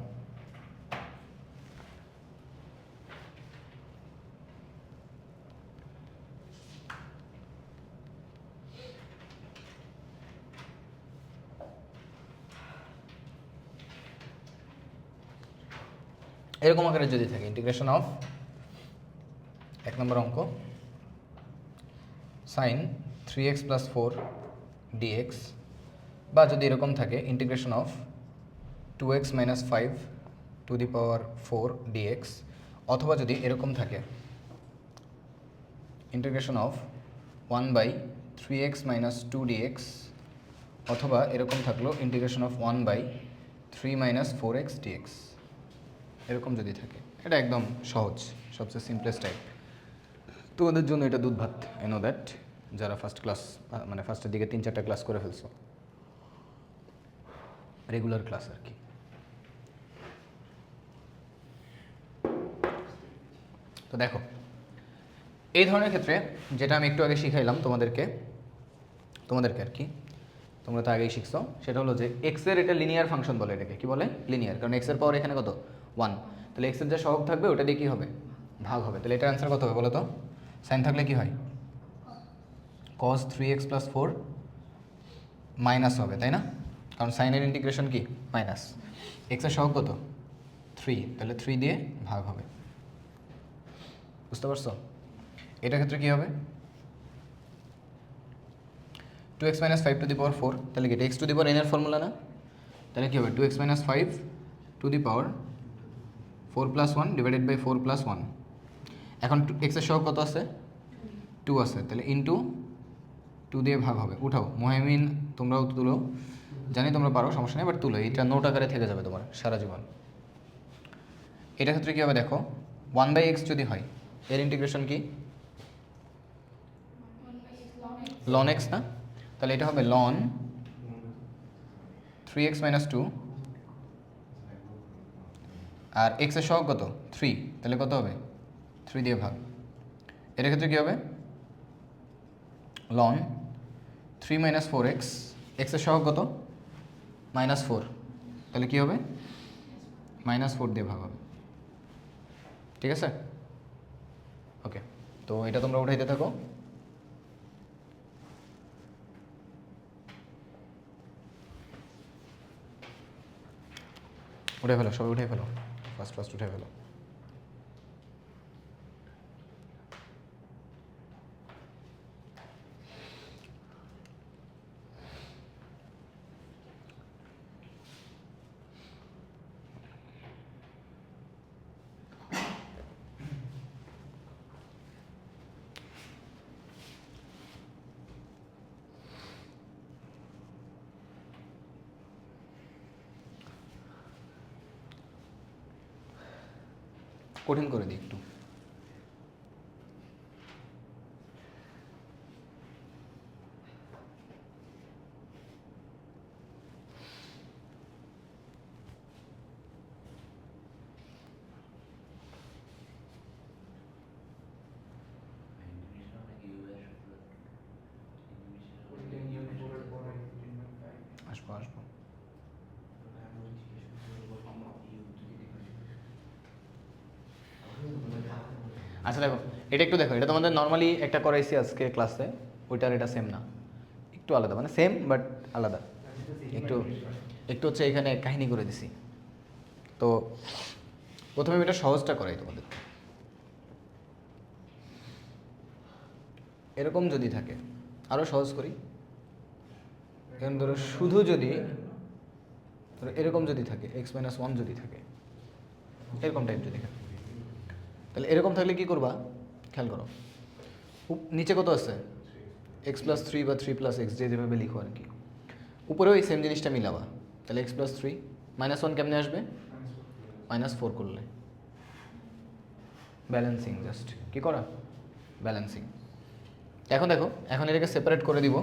এরকম আকারে যদি থাকে ইন্টিগ্রেশন অফ 1 নম্বর অঙ্ক সাইন 3x + 4 dx, বা যদি এরকম থাকে integration of 2x - 5 to the power 4 dx, অথবা যদি এরকম থাকে ইন্টিগ্রেশন অফ 1/3x - 2 dx, অথবা এরকম থাকলো ইন্টিগ্রেশন অফ 1/3 - 4x dx। এরকম যদি থাকে, এটা একদম সহজ, সবচেয়ে সিম্পলেস্ট টাইপ। তোমাদের জন্য এটা দুধ ভাত, আই নো দ্যাট, যারা ফার্স্ট ক্লাস মানে ফার্স্টের দিকে 3-4টা ক্লাস করে ফেলছো, রেগুলার ক্লাস আর কি। তো দেখো এই ধরনের ক্ষেত্রে যেটা আমি একটু আগে শিখাইলাম তোমাদেরকে আর কি, তোমরা তো আগেই শিখছো, সেটা হলো যে এক্সের এটা লিনিয়ার ফাংশন বলে, এটাকে কি বলে? লিনিয়ার, কারণ এক্সের পাওয়ার এখানে কত 1, তাহলে এক্সের যে সহগ থাকবে ওটা দিয়ে কী হবে, ভাগ হবে। তাহলে এটার অ্যান্সার কত হবে বলো তো? সাইন থাকলে কি হয়, cos 3x + 4 মাইনাস হবে, তাই না? কারণ সাইনের ইন্টিগ্রেশন কি মাইনাস, এক্সের সহগ কত 3, তাহলে 3 দিয়ে ভাগ হবে। বুঝতে পারছো? এটার ক্ষেত্রে কী হবে 2x - 5 টু দি পাওয়ার 4, তাহলে কি এটা x to the power n এর ফর্মুলা না? তাহলে কী হবে 2x - 5 to the power 4 + 1 divided by 4 + 1। এখন এক্সের সহগ কত আছে 2 আছে, তাহলে ইন্টু 2 দিয়ে ভাগ হবে, উঠাও মুহাইমিন, তোমরাও তুলো, জানি তোমরা পারো, সমস্যা নেই, বাট তুলো, এটা নোট আকারে থেকে যাবে তোমার সারা জীবন। এটার ক্ষেত্রে কী হবে দেখো, 1/x যদি হয়, এর ইন্টিগ্রেশন কি ln x না, তাহলে এটা হবে ln 3x - 2, আর x এর সহগ কত 3, তাহলে কত হবে 3 দিয়ে ভাগ। এর ক্ষেত্রে কী হবে ln 3 - 4x, x এর সহগ কত -4, তাহলে কী হবে -4 দিয়ে ভাগ হবে। ঠিক আছে, ওকে, তো এটা তোমরা উঠাইতে থাকো। উঠে ফেলো, সবাই উঠে ফেলো, ফার্স্ট উঠে ফেলো। কঠিন করে দিই একটু। আসবো আসবো। আচ্ছা দেখো, এটা একটু দেখো, এটা তোমাদের নর্মালি একটা করাইছি আজকে ক্লাসে, ওইটার এটা সেম না, একটু আলাদা, মানে সেম বাট আলাদা, একটু একটু হচ্ছে এখানে কাহিনী করে দিছি। তো প্রথমে আমি এটা সহজটা করাই তোমাদের। এরকম যদি থাকে, আরও সহজ করি, এখন ধরো শুধু যদি ধরো এরকম যদি থাকে, x - 1 যদি থাকে, এরকম টাইপ যদি থাকে, তাহলে এরকম থাকলে কি করবা খেয়াল করো, নিচে কত আছে x + 3 বা 3 + x, যেভাবে লিখো আর কি, উপরেও এই সেম জিনিসটা মিলাবা, তাহলে x + 3 -1 কেমনে আসবে -4 করলে, ব্যালেন্সিং, জাস্ট কি করা ব্যালেন্সিং। এখন দেখো, এখন এটাকে সেপারেট করে দিব,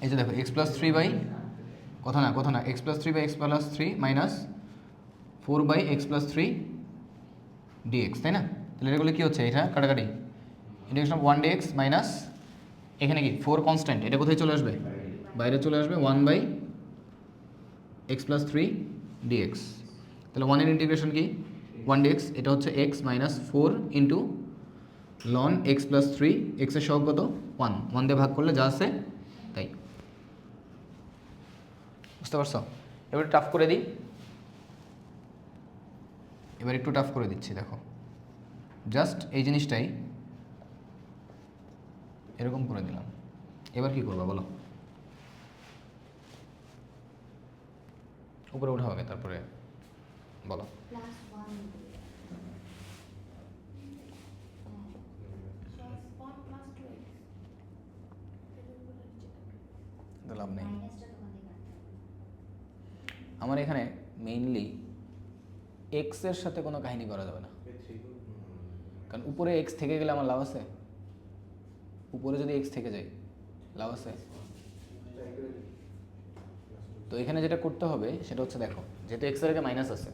এই যে দেখো x + 3 বাই কথা না x + 3 x + 3 -4/x + 3 dx, তাই না? তাহলে এগুলো কী হচ্ছে, এটা কাটাকাটি, ইন্টিগ্রেশন অফ 1 dx মাইনাস, এখানে কি 4 কনস্ট্যান্ট, এটা কোথায় চলে আসবে বাইরে চলে আসবে, 1/x + 3 dx। তাহলে 1 এর ইন্টিগ্রেশন কি 1 dx, এটা হচ্ছে x - 4 into ln x + 3, x এর সহগ কত 1 দিয়ে ভাগ করলে যা আছে তাই। বুঝতে পারছো? এবার টাফ করে দিই, এবার একটু টাফ করে দিচ্ছি, দেখো জাস্ট এই জিনিসটাই এরকম করে দিলাম, এবার কি করবা বলো, উপরে উঠা হবে, তারপরে বলো। লাভ নেই, আমার এখানে মেইনলি এক্স এর সাথে কোনো কাহিনী করা যাবে না, কারণ উপরে এক্স থেকে গেলে আমার লাভ আছে, উপরে যদি এক্স থেকে যায় লাভ আছে। তো এখানে যেটা করতে হবে সেটা হচ্ছে, দেখো যেহেতু এক্স এর আগে মাইনাস আছে,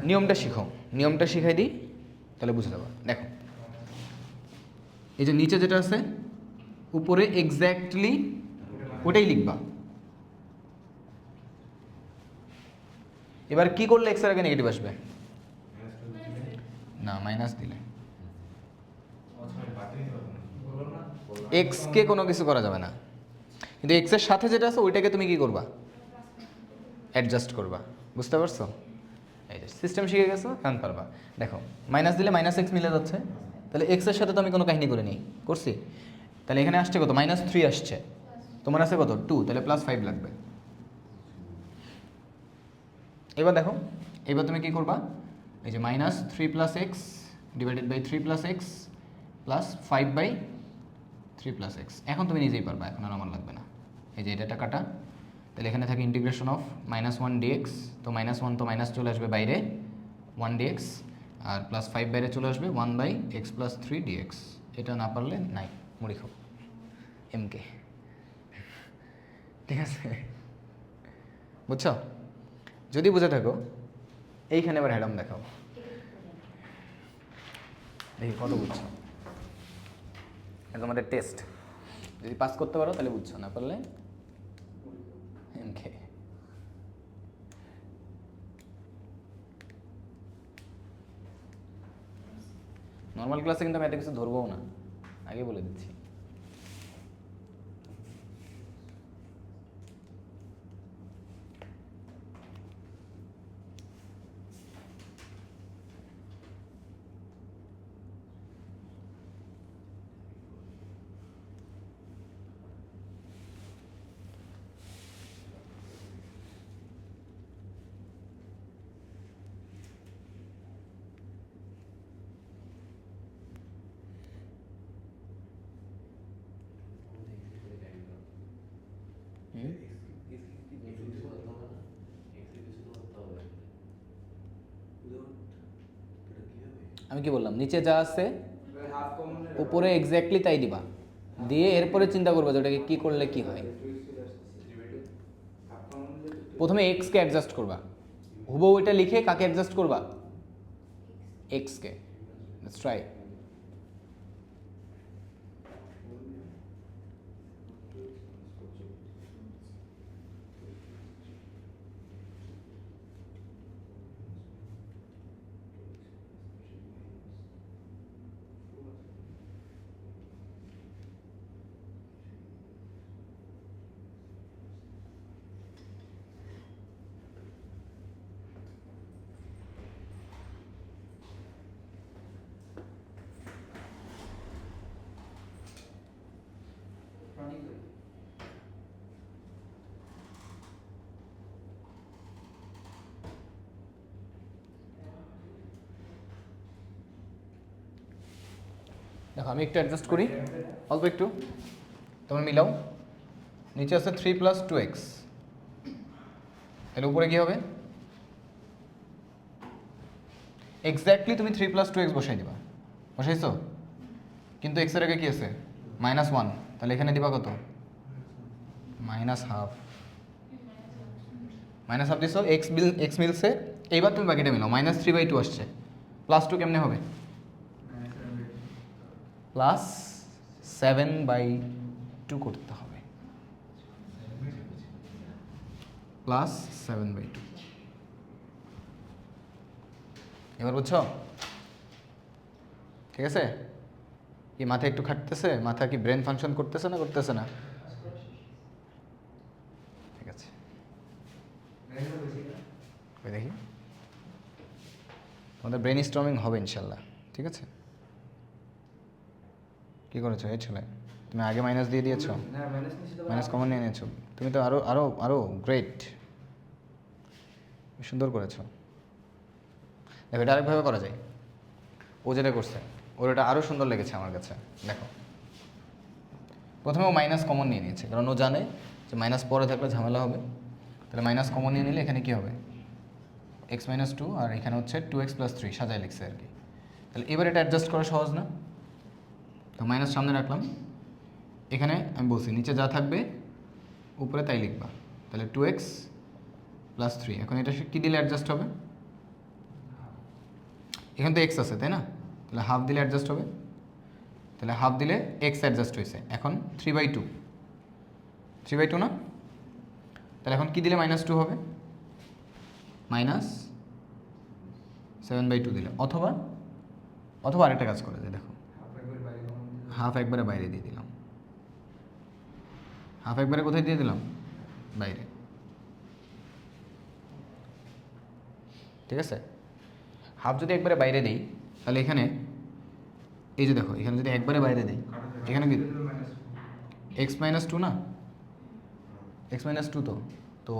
নিয়মটা শিখো, নিয়মটা শিখাই দিই তাহলে বুঝে যাবা। দেখো এই যে নিচে যেটা আছে, উপরে এক্স্যাক্টলি ওটাই লিখবা। এবার কি করলে এক্স এর আগে নেগেটিভ আসবে না, মাইনাস দিলে এক্স কে কোনো কিছু করা যাবে না, কিন্তু এক্স এর সাথে যেটা আছে ওইটাকে তুমি কি করবা অ্যাডজাস্ট করবা। বুঝতে পারছো? এই যে সিস্টেম শিখে গেছো, এখন পারবা। দেখো মাইনাস দিলে -x মিলে যাচ্ছে, তাহলে এক্স এর সাথে তো আমি কোনো কাহিনী করে নিই করছি, তাহলে এখানে আসছে কত -3 আসছে, তোমার আছে কত 2, তাহলে +5 লাগবে। এবার দেখো, এবার তুমি কি করবা, এই যে -3 + x divided by 3 + x plus 5/3 + x। এখন তুমি নিজেই পারবা, এখন আর আমার লাগবে না। এই যে এটা কাটা, তাহলে এখানে থাকে ইন্টিগ্রেশন অফ -1 dx, তো -1 তো মাইনাস চলে আসবে বাইরে, 1 dx, আর +5 বাইরে চলে আসবে 1/x + 3 dx। এটা না পারলে নাই, মুড়ি খাও এমকে। ঠিক আছে, বুঝছো? যদি বুঝে থাকো এইখানে এবার হেডাম দেখাও, দেখি কত বুঝছো। এটা তোমাদের টেস্ট, যদি পাস করতে পারো তাহলে বুঝছো, না পারলে এমকে। নর্মাল ক্লাসে কিন্তু আমি এত কিছু ধরবও না, আগে বলে দিচ্ছি। আমি কি বললাম, নিচে যা আছে উপরে এক্স্যাক্টলি তাই দিবা, দিয়ে এরপরে চিন্তা করবে যে ওটাকে কী করলে কি হয়। প্রথমে এক্সকে অ্যাডজাস্ট করবা, হুবহু ওইটা লিখে কাকে অ্যাডজাস্ট করবা, এক্সকে। Let's try. দেখো আমি একটু অ্যাডজাস্ট করি, অল্প একটু, তোমরা মিলাও। নিচে আছে 3 + 2x, তাহলে উপরে কী হবে, এক্স্যাক্টলি তুমি 3 + 2x বসাই দিবা, বসাইছো? কিন্তু এক্সের আগে কী আছে, -1, তাহলে এখানে দিবা কত, -1/2, -1/2 দিছো, এক্স মিলছে। এইবার তুমি বাকিটা মিলাও, -3/2 আসছে, +2 কেমনে হবে, +7/2 করতে হবে, +7/2। এবার বুঝছো? ঠিক আছে, কি মাথা একটু খাটতেছে, মাথা কি ব্রেন ফাংশন করতেছে না করতেছে না? ঠিক আছে, ওই দেখি তোমাদের ব্রেন স্টর্মিং হবে ইনশাল্লাহ। ঠিক আছে, কী করেছো এই ছেলে, তুমি আগে মাইনাস দিয়ে দিয়েছো, মাইনাস কমন নিয়ে নিয়েছো, তুমি তো আরও আরও আরও গ্রেট, সুন্দর করেছো। দেখো এটা আরেকভাবে করা যায়, ও যেটা করছে ওর এটা আরও সুন্দর লেগেছে আমার কাছে। দেখো প্রথমে ও মাইনাস কমন নিয়ে নিয়েছে, কারণ ও জানে যে মাইনাস পরে থাকলে ঝামেলা হবে। তাহলে মাইনাস কমন নিয়ে নিলে এখানে কী হবে, x-2, আর এখানে হচ্ছে 2x + 3 সাজায় লিখছে আর কি। তাহলে এবার এটা অ্যাডজাস্ট করা সহজ না? তো মাইনাস সামনে রাখলাম, এখানে আমি বলছি নিচে যা থাকবে উপরে তাই লিখবা। তাহলে 2x + 3, এখন এটা কী দিলে অ্যাডজাস্ট হবে, এখানে তো এক্স আছে তাই না, তাহলে হাফ দিলে অ্যাডজাস্ট হবে। তাহলে হাফ দিলে এক্স অ্যাডজাস্ট হয়েছে, এখন 3/2, 3/2 না? তাহলে এখন কী দিলে -2 হবে, -7/2 দিলে, অথবা আরেকটা কাজ করে যে দেখো, হাফ একবারে বাইরে দিয়ে দিলাম, হাফ একবারে কোথায় দিয়ে দিলাম, বাইরে। ঠিক আছে, হাফ যদি একবারে বাইরে দিই তাহলে এখানে এই যে দেখো, এখানে যদি একবারে বাইরে দিই, এখানে কি x-2 না, x-2 তো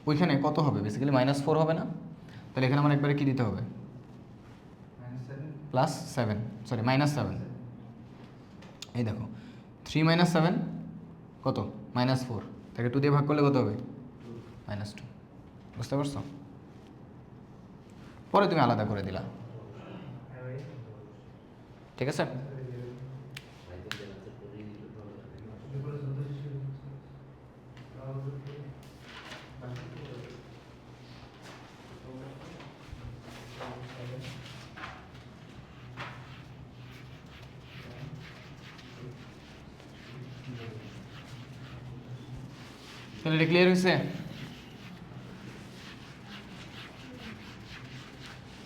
ওইখানে কত হবে, বেসিক্যালি -4 হবে না? তাহলে এখানে আমার একবারে কী দিতে হবে, +7, সরি -7, এই দেখো 3 মাইনাস 7 কত -4, তাকে 2 দিয়ে ভাগ করলে কত হবে -2। বুঝতে পারছো? পরে তুমি আলাদা করে দিলা, ঠিক আছে? তাহলে এটা ক্লিয়ার হয়েছে?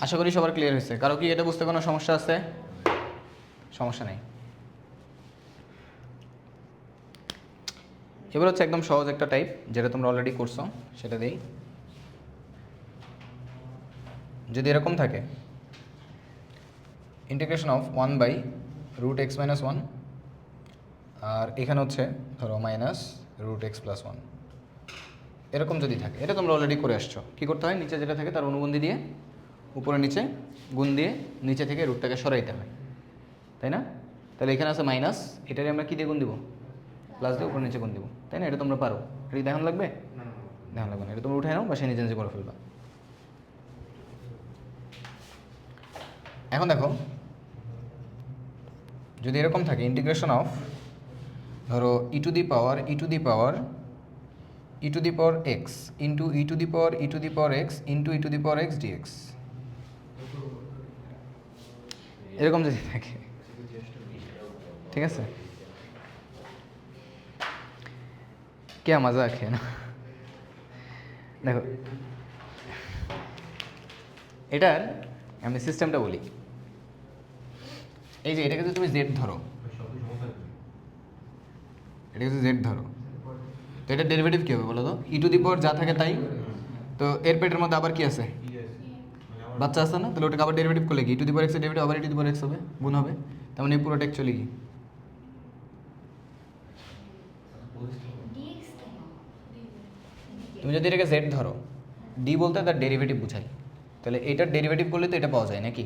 আশা করি সবার ক্লিয়ার হয়েছে। কারো কি এটা বুঝতে কোনো সমস্যা আছে? সমস্যা নেই। এবার হচ্ছে একদম সহজ একটা টাইপ, যেটা তোমরা অলরেডি করছো, সেটা দিই। যদি এরকম থাকে ইন্টিগ্রেশন অফ 1/√x-1, আর এখানে হচ্ছে ধরো -√x+1, এরকম যদি থাকে, এটা তোমরা অলরেডি করে আসছো। কী করতে হয়? নিচে যেটা থাকে তার অনুবন্ধী দিয়ে উপরে নিচে গুণ দিয়ে নিচে থেকে রুটটাকে সরাইতে হয়, তাই না? তাহলে এখানে আছে মাইনাস, এটারে আমরা কী দিয়ে গুণ দিব? প্লাস দিয়ে উপরে নিচে গুণ দিব, তাই না? এটা তোমরা পারো। এটা কি দেখানো লাগবে? দেখানো লাগবে না, এটা তোমরা উঠে নাও বা সে নিজে নিজে করে ফেলবা। এখন দেখো, যদি এরকম থাকে ইন্টিগ্রেশন অফ ধরো e two the power x into e two the power x into e two the power x dx, এরকম যদি থাকে, ঠিক আছে? কে মজা খেয়ে না? দেখো এটার আমি সিস্টেমটা বলি। এই যে এটাকে যদি তুমি জেড ধরো, এটাকে যদি জেড ধরো, তো এটার ডেরিভেটিভ কী হবে বলো তো? ই টু দি পাওয়ার যা থাকে তাই। তো এর পেটের মধ্যে আবার কি আছে? বাচ্চা আছে না? তাহলে ওটাকে আবার ডেরিভেটিভ করলে কি? ই টু দি পাওয়ার এক্সের ডেরিভেটিভ আবার ই টু দি পাওয়ার এক্স হবে, গুণ হবে। তার মানে এই পুরোটা অ্যাকচুয়ালি কি? তুমি যদি এটাকে জেড ধরো, ডি বলতে তার ডেরিভেটিভ বুঝাই, তাহলে এটার ডেরিভেটিভ করলে তো এটা পাওয়া যায় নাকি?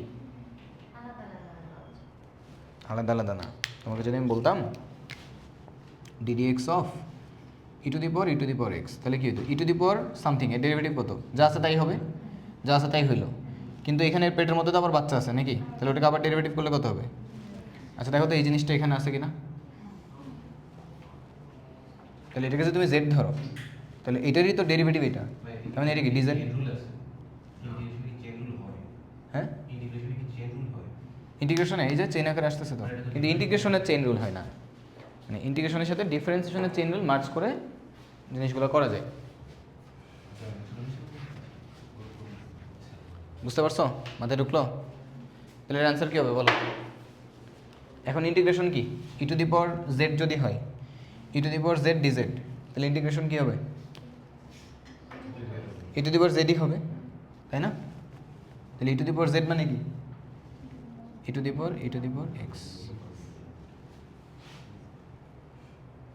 আলাদা আলাদা না। তোমাকে যদি আমি বলতাম ddx of E to the power x, তাহলে কী হতো? ই টু দি পাওয়ার সামথিং এর ডেরিভেটিভ কত? যা আছে তাই হবে, যা আছে তাই হইলো। কিন্তু এখানে পেটের মধ্যে তো আবার বাচ্চা আছে নাকি? তাহলে ওটাকে আবার ডেরিভেটিভ করলে কত হবে? আচ্ছা দেখো তো এই জিনিসটা এখানে আছে কি না? তাহলে এটাকে যদি তুমি জেড ধরো, তাহলে এটারই তো ডেরিভেটিভ এটা, তার মানে এটা কি ডিজেড? হ্যাঁ, ইন্টিগ্রেশনে এই যে চেইন আকারে আসতেছে তো, কিন্তু ইন্টিগ্রেশনের চেইন রুল হয় না। মানে ইন্টিগ্রেশনের সাথে ডিফারেন্সিয়েশনের চেইন রুল মার্জ করে জিনিসগুলো করা যায়। বুঝতে পারছো? মাথায় ঢুকলো? তাহলে এর অ্যান্সার কী হবে বলো? এখন ইন্টিগ্রেশন কি? ই টু দি পাওয়ার জেড যদি হয়, e to the power z d z, তাহলে ইন্টিগ্রেশন কী হবে? ই টু দি পাওয়ার জেডই হবে, তাই না? তাহলে ই টু দি পাওয়ার জেড মানে কি? ই টু দি পাওয়ার এক্স।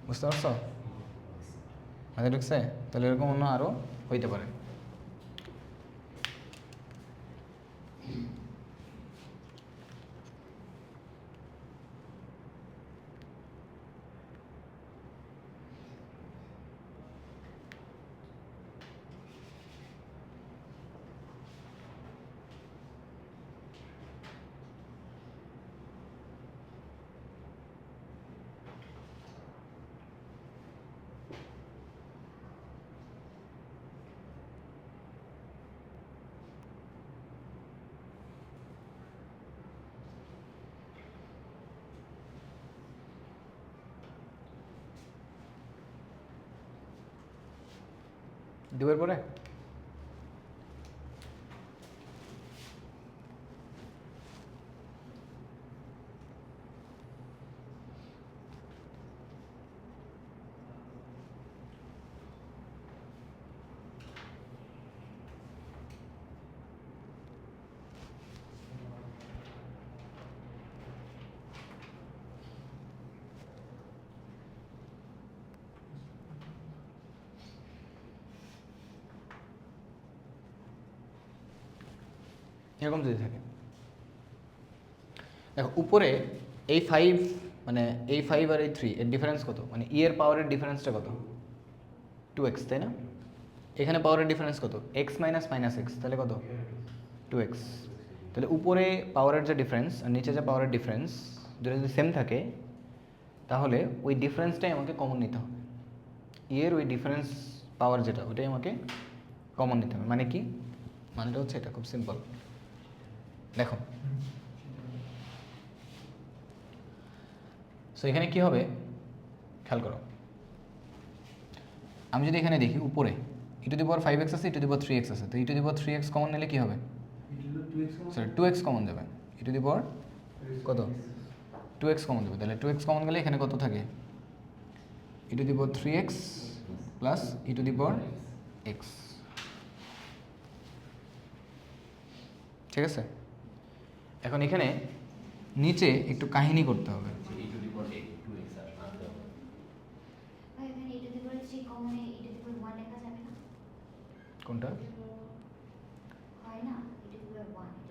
বুঝতে পারছো? মাথায় ঢুকছে? তাহলে এরকম অন্য আরও হইতে পারে। দুয়ের পরে এরকম যদি থাকে, দেখো উপরে এই 5 মানে এই 5 আর এই 3 এর ডিফারেন্স কত, মানে ই এর পাওয়ারের ডিফারেন্সটা কত, 2x, তাই না? এখানে পাওয়ারের ডিফারেন্স কত, x মাইনাস মাইনাস এক্স, তাহলে কত, 2x। তাহলে উপরে পাওয়ারের যে ডিফারেন্স আর নিচে যে পাওয়ারের ডিফারেন্স দুটো যদি সেম থাকে তাহলে ওই ডিফারেন্সটাই আমাকে কমন নিতে হবে। এর ওই ডিফারেন্স পাওয়ার যেটা ওইটাই আমাকে কমন নিতে হবে। মানে কি, মানেটা হচ্ছে এটা, খুব সিম্পল। দেখো সো এখানে কি হবে খেয়াল করো, আমি যদি এখানে দেখি উপরে e⁵x আছে, e⁵3x আছে, তো e⁵3x কমন নিলে কি হবে, সরি 2x কমন যাবে, কত 2x কমন যাবে। তাহলে 2x কমন গেলে এখানে কত থাকে, e⁵3x প্লাস e⁵x, ঠিক আছে? এখন এখানে নিচে একটু কাহিনী করতে হবে। কোনটা?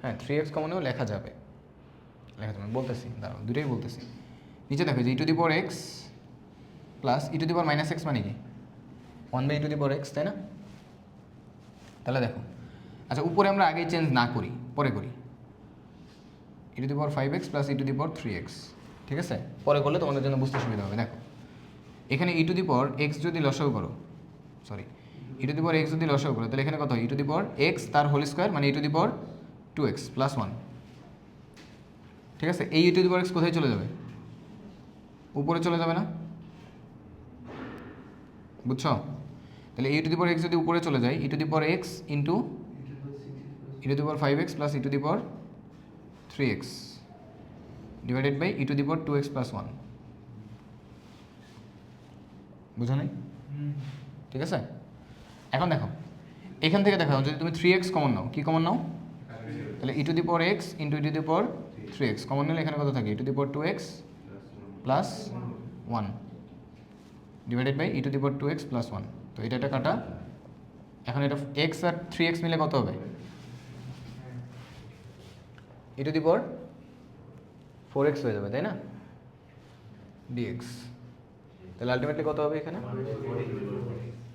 হ্যাঁ 3x কমনেও লেখা যাবে, বলতেছি, দাঁড়াও দুটোই বলতেছি। নিচে দেখো যে e⁵x প্লাস e⁻x মানে কি 1/e⁵x, তাই না? তাহলে দেখো, আচ্ছা উপরে আমরা আগে চেঞ্জ না করি, পরে করি, e⁵5x প্লাস e⁵3x, ঠিক আছে? পরে করলে তোমাদের জন্য বুঝতে সুবিধা হবে। দেখো এখানে e⁵x যদি লসাগু করো, সরি e⁵x যদি লসাগু করো তাহলে এখানে কত হয়, e⁵x তার হোল স্কোয়ার মানে e⁵2x প্লাস 1, ঠিক আছে? এই e⁵x কোথায় চলে যাবে, উপরে চলে যাবে না, বুঝছো? তাহলে e⁵x যদি উপরে চলে যায়, e⁵x into e⁵5x plus e⁵3x divided by e⁵2x plus 1, বুঝো নাই? ঠিক আছে? এখন দেখো এখান থেকে দেখো যদি তুমি 3x কমন নাও, কি কমন নাও, তাহলে e⁵x ইন্টু e⁵3x কমন নিলে এখানে কত থাকে, e⁵2x plus 1 divided by e⁵2x plus 1। তো এটা কাটা, এখন এটা x আর 3x মিলে কত হবে, e⁴4x হয়ে যাবে, তাই না, dx। তাহলে আলটিমেটলি কত হবে এখানে,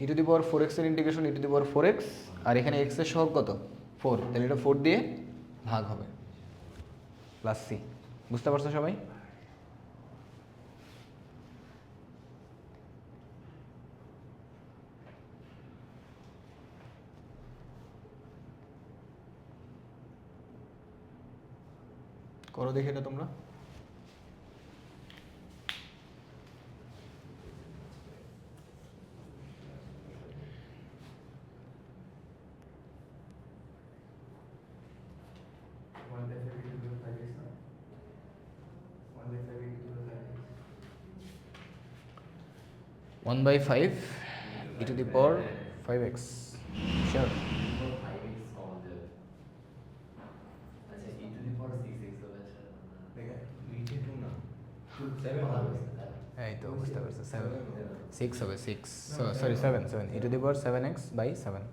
e⁴4x এর ইন্টিগ্রেশন e⁴4x, আর এখানে x এর সহগ কত 4, তাহলে এটা 4 দিয়ে ভাগ হবে প্লাস c। বুঝতে পারছো সবাই? করো দেখে এটা তোমরা। One by 5 e⁵5x, sure. এই তো বুঝতে পারছো, 6 হবে, 6 সরি 7 e⁵7x বাই 7।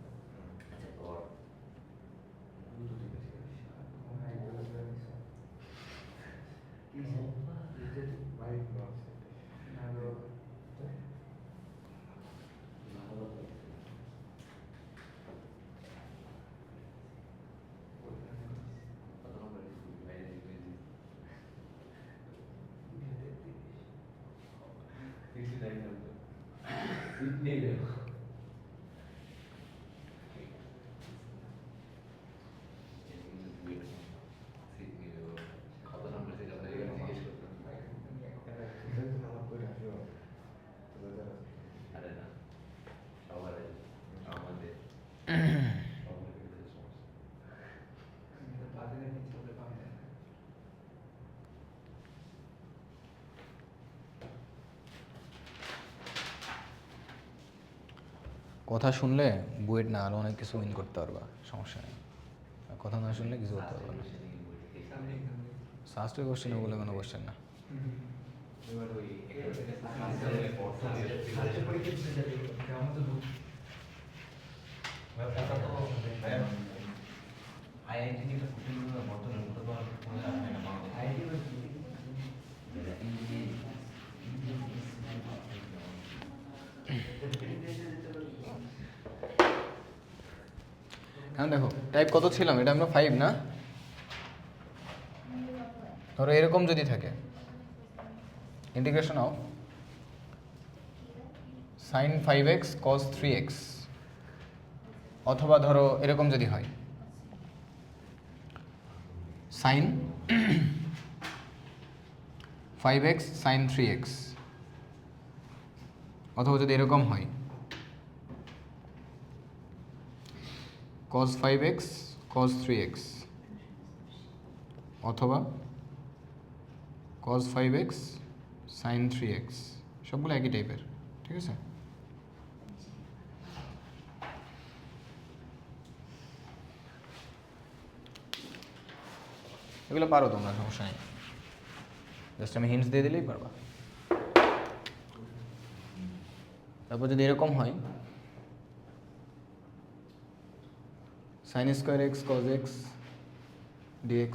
কথা শুনলে বুয়েট না আরও অনেক কিছু উইন করতে পারবা, সমস্যা নেই। কথা না শুনলে কিছু করতে পারবা না। সাস্টের কোশ্চেন ওগুলো কোনো কোশ্চেন না। হ্যাঁ দেখো টাইপ কত ছিলাম, এটা আমরা 5 না? ধরো এরকম যদি থাকে integration of sin 5x cos 3x, অথবা ধরো এরকম যদি হয় sin 5x sin 3x, অথবা যদি এরকম হয় cos 5x cos 3x, অথবা cos 5x sin 3x, সবগুলো একই টাইপের, ঠিক আছে? এগুলো পারো তোমরা, সমস্যা নেই, জাস্ট আমি হিন্টস দিয়ে দিলেই পারবা। তারপর যদি এরকম হয় sin square x cos x dx,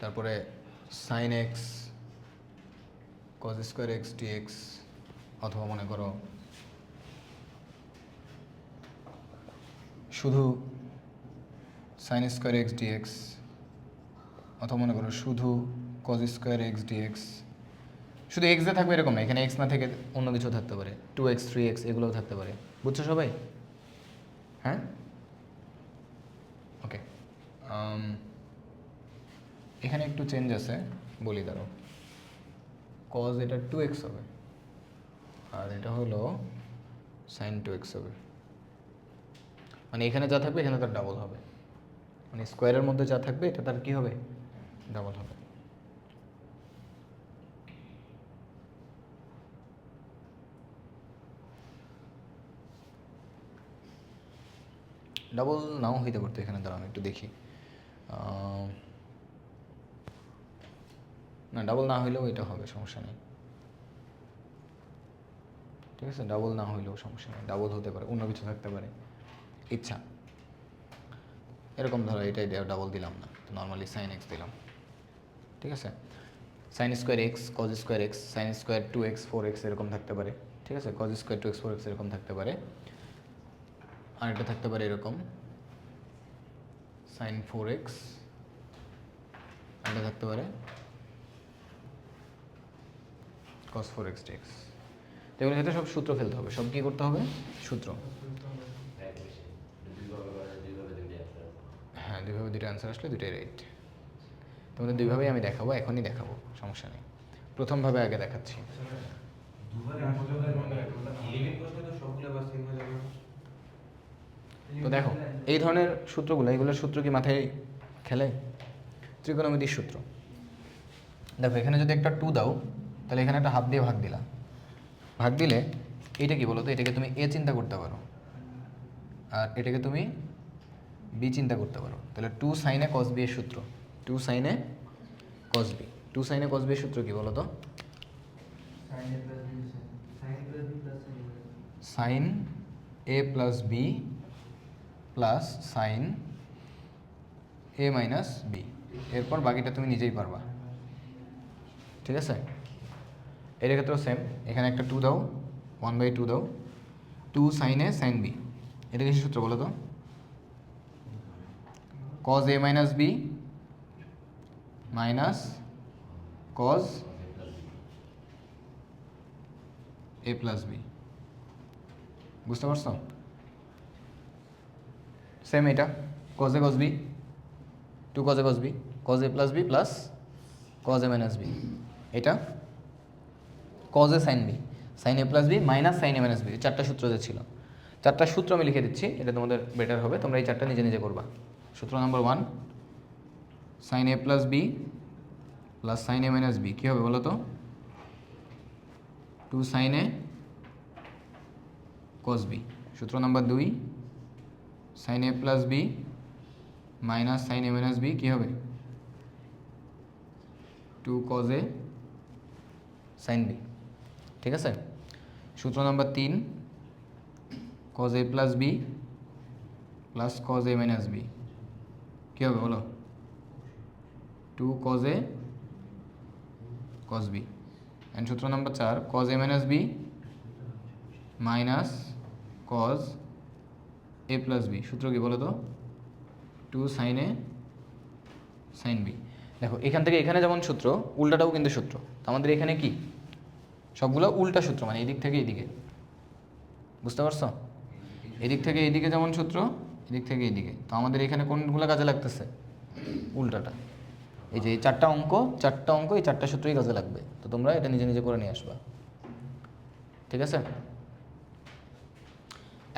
তারপরে sin x cos square x dx, অথবা মনে করো শুধু sin স্কোয়ার এক্স dx, অথবা মনে করো শুধু cos স্কোয়ার এক্স dx। শুধু এক্স এ থাকবে এরকম না, এখানে এক্স না থেকে অন্য কিছু থাকতে পারে, 2x 3x এগুলোও থাকতে পারে, বুঝছো সবাই? হ্যাঁ, ওকে। এখানে একটু চেঞ্জ আছে, বলি দাঁড়ো। cos এটা 2x হবে, আর এটা হলো sin 2x হবে। মানে এখানে যা থাকবে এখানে তার ডাবল হবে, মানে স্কোয়ারের মধ্যে যা থাকবে এটা তার কি হবে? ডাবল হবে। ডাবল নাও হইতে পারতো এখানে, দাঁড়াও আমি একটু দেখি। না, ডাবল না হইলেও এটা হবে, সমস্যা নেই, ঠিক আছে? ডাবল না হইলেও সমস্যা নেই, ডাবল হতে পারে, অন্য কিছু থাকতে পারে, ইচ্ছা। এরকম ধরো এটাই ডাবল দিলাম না, নর্মালি সাইন এক্স দিলাম, ঠিক আছে? Sine square x cos square x, sine square 2x 4x এরকম থাকতে পারে, ঠিক আছে? কজ স্কোয়ার 2x 4x এরকম থাকতে পারে। আরেকটা থাকতে পারে এরকম সাইন 4x, আরেকটা থাকতে পারে কস 4x dx। এগুলোর ক্ষেত্রে সব সূত্র ফেলতে হবে, সব কী করতে হবে? সূত্র। হ্যাঁ, দুইভাবে দুইটা অ্যান্সার আসলে দুইটাই রাইট। তোমাদের দুইভাবেই আমি দেখাবো, এখনই দেখাবো, সমস্যা নেই। প্রথমভাবে আগে দেখাচ্ছি। তো দেখো এই ধরনের সূত্রগুলো, এইগুলোর সূত্র কি মাথায় খেলে? ত্রিকোণমিতির সূত্র। দেখো এখানে যদি একটা 2 দাও, তাহলে এখানে একটা হাফ দিয়ে ভাগ দিলা, ভাগ দিলে এটা কি বলো তো? এটাকে তুমি এ চিন্তা করতে পারো, আর এটাকে তুমি বি চিন্তা করতে পারো। তাহলে 2 সাইনে কস বি এর সূত্র, 2 সাইনে কস বি, 2 সাইনে কস বি এর সূত্র কি বলো তো? Sign a plus b plus sine a minus B, এরপর বাকিটা তুমি নিজেই পারবা, ঠিক আছে? এর ক্ষেত্রেও সেম, এখানে একটা 2 দাও, 1/2 দাও, 2 সাইন এ সাইন বি, এটা কিসের সূত্র বলো তো? Cos a minus b minus cos a plus b, বুঝতে পারছো? সেম এটা cos a cos b, 2 cos a cos b, cos a plus b plus cos a minus b, এটা cos a sine b, sine a plus b minus sine a minus b, চারটা সূত্র যে ছিল, চারটা সূত্র আমি লিখে দিচ্ছি, এটা তোমাদের বেটার হবে, তোমরা এই চারটা নিজে নিজে করবা। সূত্র number 1, sine a plus b plus sine a minus b কী হবে বলো তো? 2 সাইন এ কস বি। সূত্র number 2, sine a plus b minus sine a minus b কী হবে? 2 কজ এ সাইন বি, ঠিক আছে? সূত্র number 3, cos a plus b plus cos a minus b কী হবে বলো? 2 cos a cos b. And সূত্র number 4, cause a minus b minus cos a plus b, সূত্র কি বলো তো? 2 সাইন এ সাইন বি। দেখো এখান থেকে এখানে যেমন সূত্র, উল্টাটাও কিন্তু সূত্র। তো আমাদের এখানে কি সবগুলো উল্টা সূত্র, মানে এদিক থেকে এদিকে, বুঝতে পারছো? এদিক থেকে এইদিকে যেমন সূত্র, এদিক থেকে এইদিকে। তো আমাদের এখানে কোনগুলো কাজে লাগতেছে? উল্টাটা। এই যে এই চারটা অঙ্ক এই চারটা সূত্রই কাজে লাগবে। তো তোমরা এটা নিজে নিজে করে নিয়ে আসবা, ঠিক আছে?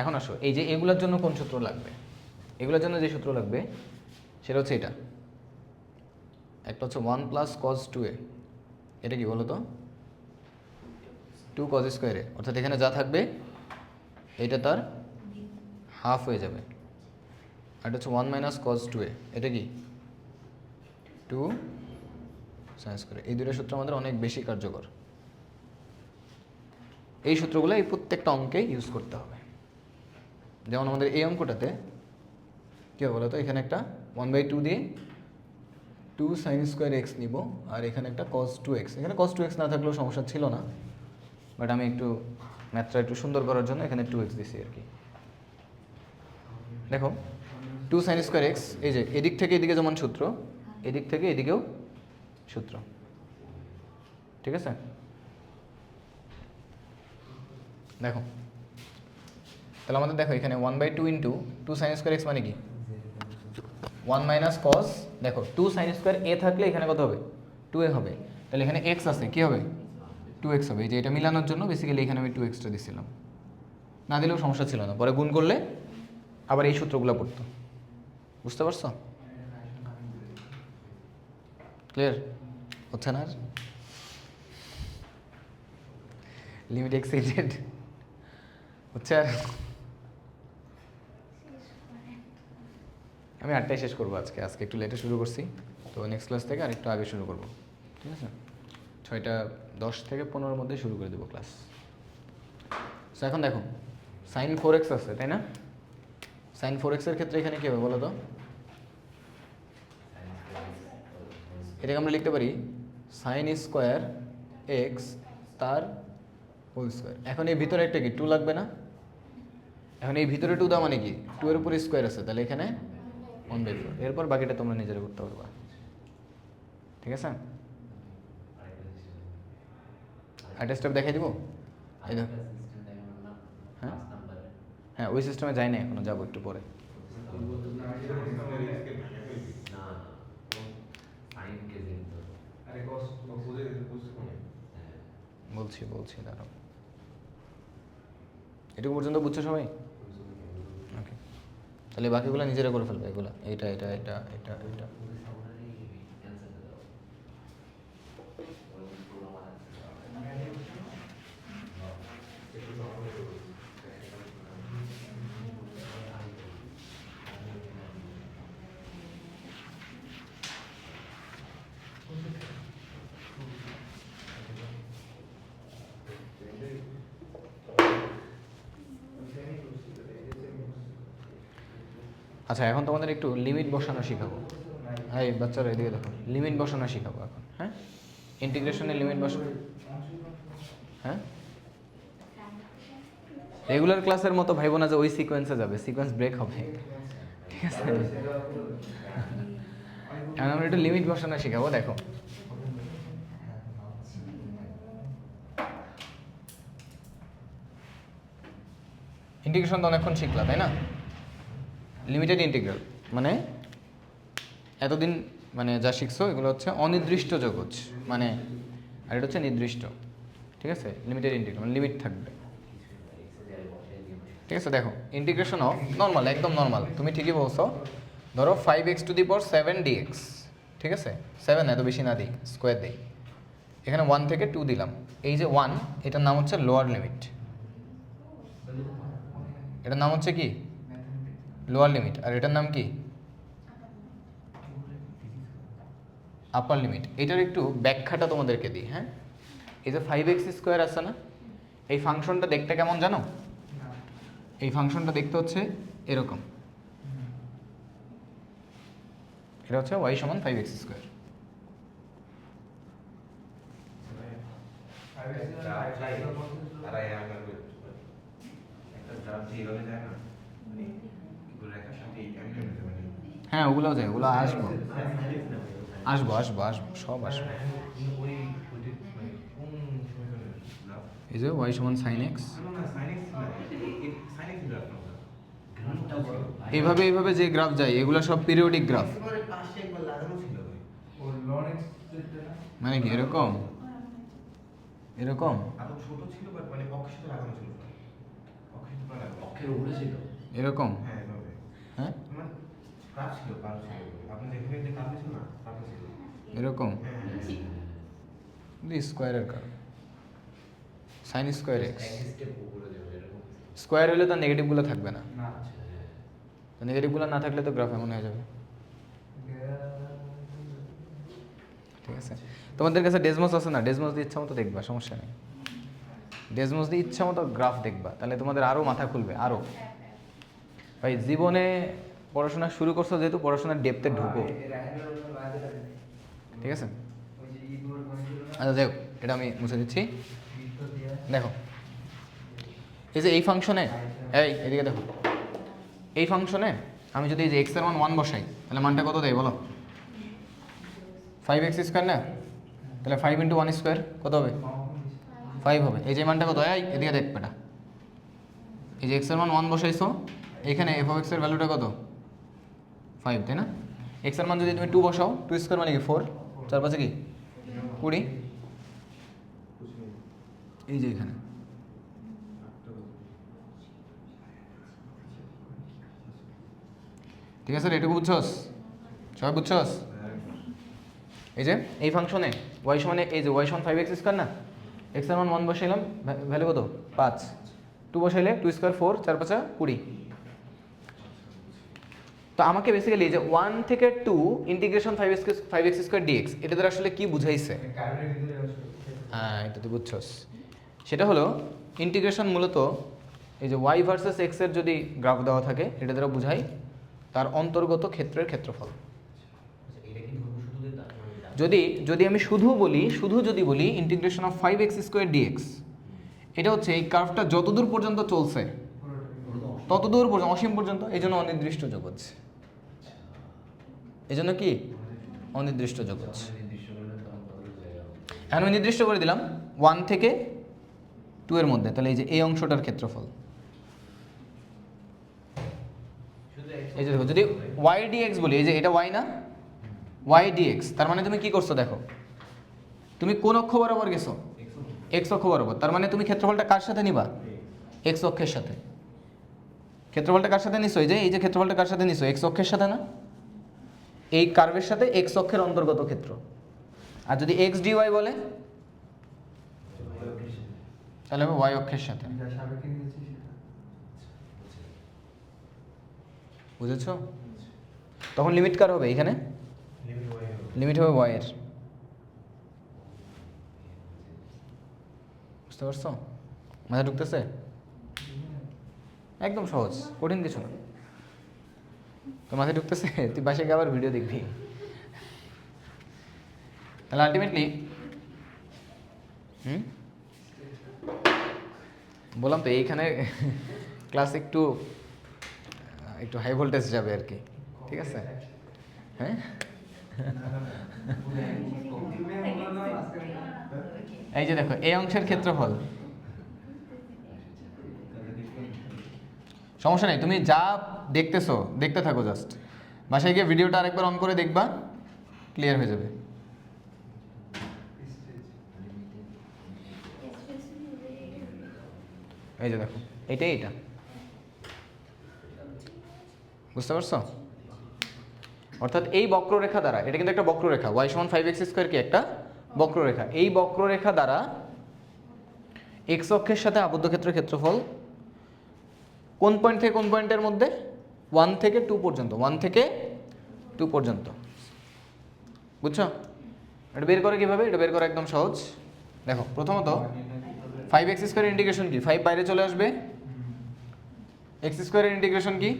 এখন আসো, এই যে এগুলোর জন্য কোন সূত্র লাগবে? এগুলোর জন্য যে সূত্র লাগবে সেটা হচ্ছে এটা। একটা হচ্ছে 1 প্লাস কজ 2a, এটা কি বলো তো? 2 কজ স্কোয়ারে, অর্থাৎ এখানে যা থাকবে এটা তার হাফ হয়ে যাবে। আর এটা হচ্ছে 1 মাইনাস কজ 2a, এটা কি 2 সাইন স্কোয়ার। এই দুটো সূত্র আমাদের অনেক বেশি কার্যকর। এই সূত্রগুলো এই প্রত্যেকটা অঙ্কে ইউজ করতে হবে। যেমন আমাদের এই অঙ্কটাতে কী হবে বলো তো? এখানে একটা 1/2 দিয়ে 2 সাইন স্কোয়ার এক্স নিব, আর এখানে একটা কজ 2x। এখানে কজ 2x না থাকলেও সমস্যা ছিল না, বাট আমি একটু ম্যাথটা একটু সুন্দর করার জন্য এখানে 2x দিছি আর কি। দেখো 2 সাইন স্কোয়ার এক্স, এই যে এদিক থেকে এদিকে যেমন সূত্র, এদিক থেকে এদিকেও সূত্র, ঠিক আছে? দেখো তাহলে আমাদের দেখো এখানে 1/2 ইন্টু 2 সাইন স্কোয়ার এক্স মানে কি 1 মাইনাস কস, দেখো 2 সাইন স্কোয়ার এ থাকলে এখানে কত হবে? 2a হবে। তাহলে এখানে এক্স আছে, কী হবে? 2x হবে। এই যে এটা মিলানোর জন্য বেসিক্যালি এখানে আমি 2xটা দিছিলাম, না দিলেও সমস্যা ছিল না, পরে গুণ করলে আবার এই সূত্রগুলো পড়তো। বুঝতে পারছো? ক্লিয়ার হচ্ছে না? আর লিমিট এক্সিডেড হচ্ছে। আর আমি 8টায় শেষ করবো আজকে একটু লেটে শুরু করছি, তো নেক্সট ক্লাস থেকে আর একটু আগে শুরু করবো, ঠিক আছে? 6:10 থেকে 15-এর মধ্যে শুরু করে দেবো ক্লাস। সো এখন দেখো সাইন 4x আছে, তাই না? সাইন 4x এর ক্ষেত্রে এখানে কী হবে বলো তো? এটাকে আমরা লিখতে পারি সাইন স্কোয়ার এক্স তার হোল স্কোয়ার। এখন এই ভিতরে একটা কি 2 লাগবে না? এখন এই ভিতরে 2 দেওয়া মানে কি 2 এর উপর স্কোয়ার আছে, তাহলে এখানে 1/4। এরপর বাকিটা তোমরা নিজেরা করতে পারবা, ঠিক আছে? আরেকটা স্টেপ দেখাই দিব। এই দেখো, হ্যাঁ হ্যাঁ ওই সিস্টেমে যাই না এখনো, যাবো একটু পরে। বলছি দাঁড়াও। এটুকু পর্যন্ত বুঝছো সবাই? ওকে, তাহলে বাকিগুলো নিজেরা করে ফেলবে। এগুলো এটা এটা এটা এটা এটা আচ্ছা, এখন তোমাদের একটু লিমিট বসানো শেখাবো। হ্যাঁ বাচ্চারা এদিকে দেখো, লিমিট বসানো শেখাবো এখন। হ্যাঁ, ইন্টিগ্রেশনের লিমিট বসানো। হ্যাঁ, রেগুলার ক্লাসের মতো ভাইবো না যে ওই সিকোয়েন্সে যাবে, সিকোয়েন্স ব্রেক হবে, ঠিক আছে? এখন আমরা একটু লিমিট বসানো শেখাবো। দেখো ইন্টিগ্রেশন তো অনেকক্ষণ শিখলা, তাই না? লিমিটেড ইন্টিগ্রাল মানে এতদিন মানে যা শিখছো এগুলো হচ্ছে অনির্দিষ্ট জগৎ মানে, আর এটা হচ্ছে নির্দিষ্ট, ঠিক আছে? লিমিটেড ইন্টিগ্রাল মানে লিমিট থাকবে, ঠিক আছে? দেখো ইন্টিগ্রেশন অফ নর্মাল, একদম নর্মাল, তুমি ঠিকই বলছো। ধরো 5x⁷ dx, ঠিক আছে? 7 এত বেশি না দিই, স্কোয়ার দিই। এখানে 1 থেকে 2 দিলাম। এই যে 1, এটার নাম হচ্ছে লোয়ার লিমিট, এটার নাম হচ্ছে কি লোয়ার লিমিট। আর এটার নাম কি আপার লিমিট। এটার একটু ব্যাখ্যাটা তোমাদেরকে দিই। হ্যাঁ, এই যে 5x² আছে না, এই ফাংশনটা দেখতে কেমন জানো? এই ফাংশনটা দেখতে হচ্ছে এরকম, এটা হচ্ছে y সমান 5x²। হ্যাঁ ওগুলোও যায়, ওগুলো আসবো আসবো আসবো আসবো সব আসবো। এই যে ওয়াই সমান সাইন এক্স, এইভাবে এইভাবে যে গ্রাফ যায় এগুলো সব পিরিয়ডিক গ্রাফ। মানে কি এরকম এরকম এরকম? হ্যাঁ এরকম স্কোয়ারের কারণ সাইন স্কোয়ার এক্স স্কোয়ার হলে তো নেগেটিভগুলো থাকবে না, তো নেগেটিভগুলো না থাকলে তো গ্রাফ এমন হয়ে যাবে। ঠিক আছে, তোমাদের কাছে ডেসমস আছে না? ডেসমস দিয়ে ইচ্ছা মতো দেখবা, সমস্যা নেই। ডেসমস দিয়ে ইচ্ছা মতো গ্রাফ দেখবা, তাহলে তোমাদের আরও মাথা খুলবে আরও। ভাই জীবনে পড়াশোনা শুরু করছো যেহেতু, পড়াশোনার ডেপথে ঢুকো, ঠিক আছে? আচ্ছা দেখো, এটা আমি মুছে দিচ্ছি। দেখো এই যে এই ফাংশনে, এই এদিকে দেখো, এই ফাংশনে আমি যদি এই যে এক্স এর মান 1 বসাই, তাহলে মানটা কত দেয় বলো? 5x স্কোয়ার না? তাহলে 5 × 1 স্কোয়ার কত হবে? 5 হবে। এই যে মানটা কত? এই এদিকে দেখ বেটা, এই যে এক্স এর মান 1 বসাইছো, এখানে এফ অফ এক্স এর ভ্যালুটা কত? 5, তাই না? এক্স এর মান যদি তুমি 2 বসাও, 2 স্কোয়ার মানে কি 4, 4 5 কি 20, এই যে এখানে ঠিক আছে, এটুকু বুঝছস? সবাই বুঝছস? এই যে এই ফাংশনে ওয়াই সমানে, এই যে ওয়াই সমান 5x স্কোয়ার না, এক্স এর মান 1 বসাইলাম, ভ্যালু কত? 5, 2 বসাইলে 2 স্কোয়ার 4, 4 5 20। তো আমাকে বেসিক্যালি যে 1 থেকে 2 ইন্টিগ্রেশন 5x স্কোয়ার ডিএক্স, এটা দ্বারা আসলে কি বুঝাইছে? হ্যাঁ এটা তুই বুঝছস। সেটা হলো ইন্টিগ্রেশন মূলত এই যে ওয়াই ভার্সেস এক্স এর যদি গ্রাফ দেওয়া থাকে, এটা দ্বারা বুঝাই তার অন্তর্গত ক্ষেত্রের ক্ষেত্রফল। যদি আমি শুধু যদি বলি integration of 5x square d x, এটা হচ্ছে এই কার্ভটা যতদূর পর্যন্ত চলছে ততদূর পর্যন্ত, অসীম পর্যন্ত, এই জন্য অনির্দিষ্ট যোগ হচ্ছে। এই জন্য কি অনির্দিষ্ট যোগ হচ্ছে। এখন আমি নির্দিষ্ট করে দিলাম 1 থেকে 2 এর মধ্যে, তাহলে এই যে এই অংশটার ক্ষেত্রফল। এই যে দেখো, যদি y dx বলি, এই যে এটা y না, y dx, তার মানে তুমি কি করছো দেখো, তুমি কোন অক্ষ বরাবর গেছো? x অক্ষ বরাবর। তার মানে তুমি ক্ষেত্রফলটা কার সাথে নিবা? x অক্ষের সাথে। ক্ষেত্রফলটা কার সাথে নিছো? এই যে ক্ষেত্রফলটা কার সাথে নিছো? x অক্ষের সাথে না? এই কার্ভের সাথে x অক্ষের অন্তর্গত ক্ষেত্র। আর যদি x dy বলে, তাহলে হবে y অক্ষের সাথে। বুঝেছো? তখন লিমিট কার হবে এখানে? লিমিট হবে y এর। বুঝতে পারছো? মাথা ঢুকতেছে? একদম সহজ, কঠিন কিছু না। তো মাথায় ঢুকতেছে? তুই বাসায় গিয়ে আবার ভিডিও দেখবি। তাহলে আলটিমেটলি বললাম তো এইখানে ক্লাস একটু হাই ভোল্টেজ যাবে আর কি, ঠিক আছে? হ্যাঁ এই যে দেখো এই অংশের ক্ষেত্রফল, সমস্যা নেই, তুমি যা দেখতেছো দেখতে থাকো, জাস্ট বাসায় গিয়ে ভিডিওটা আরেকবার অন করে দেখবা, ক্লিয়ার হয়ে যাবে। এই যে দেখো এইটাই, এটা বুঝতে পারছো? অর্থাৎ এই বক্ররেখা দ্বারা, এটা কিন্তু একটা বক্ররেখা, y সমান 5x স্কোয়ার কি একটা বক্ররেখা, এই বক্ররেখা দ্বারা x অক্ষের সাথে আবদ্ধ ক্ষেত্রের ক্ষেত্রফল কোন পয়েন্ট থেকে কোন পয়েন্টের মধ্যে? 1 থেকে 2 পর্যন্ত, 1 থেকে 2 পর্যন্ত। বুঝছো? এটা বের করে কিভাবে? এটা বের করা একদম সহজ। দেখো প্রথমত 5x স্কোয়ারের ইন্টিগ্রেশন কি? 5 বাইরে চলে আসবে। x স্কোয়ারের ইন্টিগ্রেশন কি?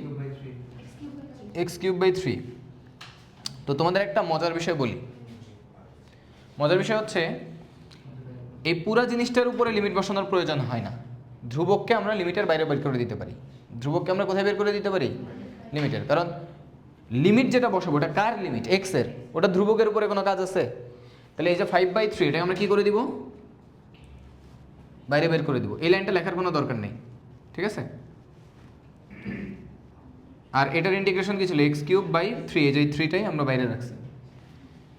x³/3। তো তোমাদের একটা মজার বিষয় বলি, মজার বিষয় হচ্ছে এই পুরা জিনিসটার উপরে লিমিট বসানোর প্রয়োজন হয় না, ধ্রুবককে আমরা লিমিটের বাইরে বের করে দিতে পারি। ধ্রুবককে আমরা কোথায় বের করে দিতে পারি? লিমিটের। কারণ লিমিট যেটা বসাবো ওটা কার লিমিট? এক্স এর। ওটা ধ্রুবকের উপরে কোনো কাজ আছে? তাহলে এই যে 5/3 এটা আমরা কি করে দিব? বাইরে বের করে দিব। এই লাইনটা লেখার কোনো দরকার নেই, ঠিক আছে? আর এটার ইন্টিগ্রেশন কি ছিল? x³/3, এই যে 3টাই আমরা বাইরে রাখছি।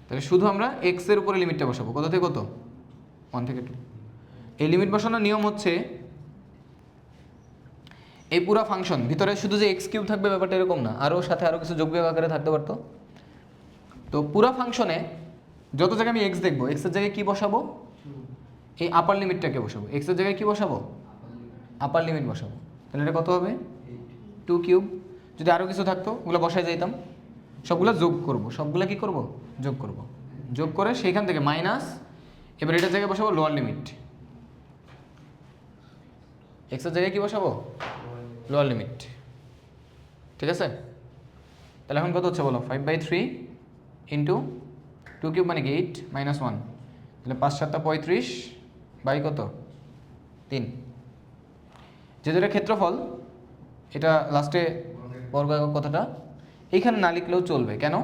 তাহলে শুধু আমরা এক্স এর উপরে লিমিটটা বসাবো। কত থেকে কত? 1 থেকে 2। এই লিমিট বসানোর নিয়ম হচ্ছে এই পুরা ফাংশন ভিতরে শুধু যে x³ থাকবে ব্যাপারটা এরকম না, আরও সাথে আরও কিছু যোগবিয়োগ আকারে থাকতে পারতো। তো পুরা ফাংশনে যত জায়গায় আমি x দেখবো, x এর জায়গায় কি বসাবো? এই আপার লিমিটটাকে বসাবো। x এর জায়গায় কি বসাবো? আপার লিমিট বসাবো। তাহলে এটা কত হবে? 2³ যদি আরও কিছু থাকতো ওগুলো বসায় যাইতাম, সবগুলো যোগ করব। সবগুলো কি করব? যোগ করব। যোগ করে সেইখান থেকে মাইনাস, এবার এটার জায়গায় বসাবো লোয়ার লিমিট। এক্স এর জায়গায় কি বসাবো? লোয়ার লিমিট, ঠিক আছে? তাহলে এখন কত হচ্ছে বলো? 5/3 ইন্টু 2³ মানে কি 8 -1, তাহলে 5 7 35 বাই কত? 3। যেহেতু এটা ক্ষেত্রফল, এটা লাস্টে বর্গ একক কথাটা এইখানে না লিখলেও চলবে। কেন?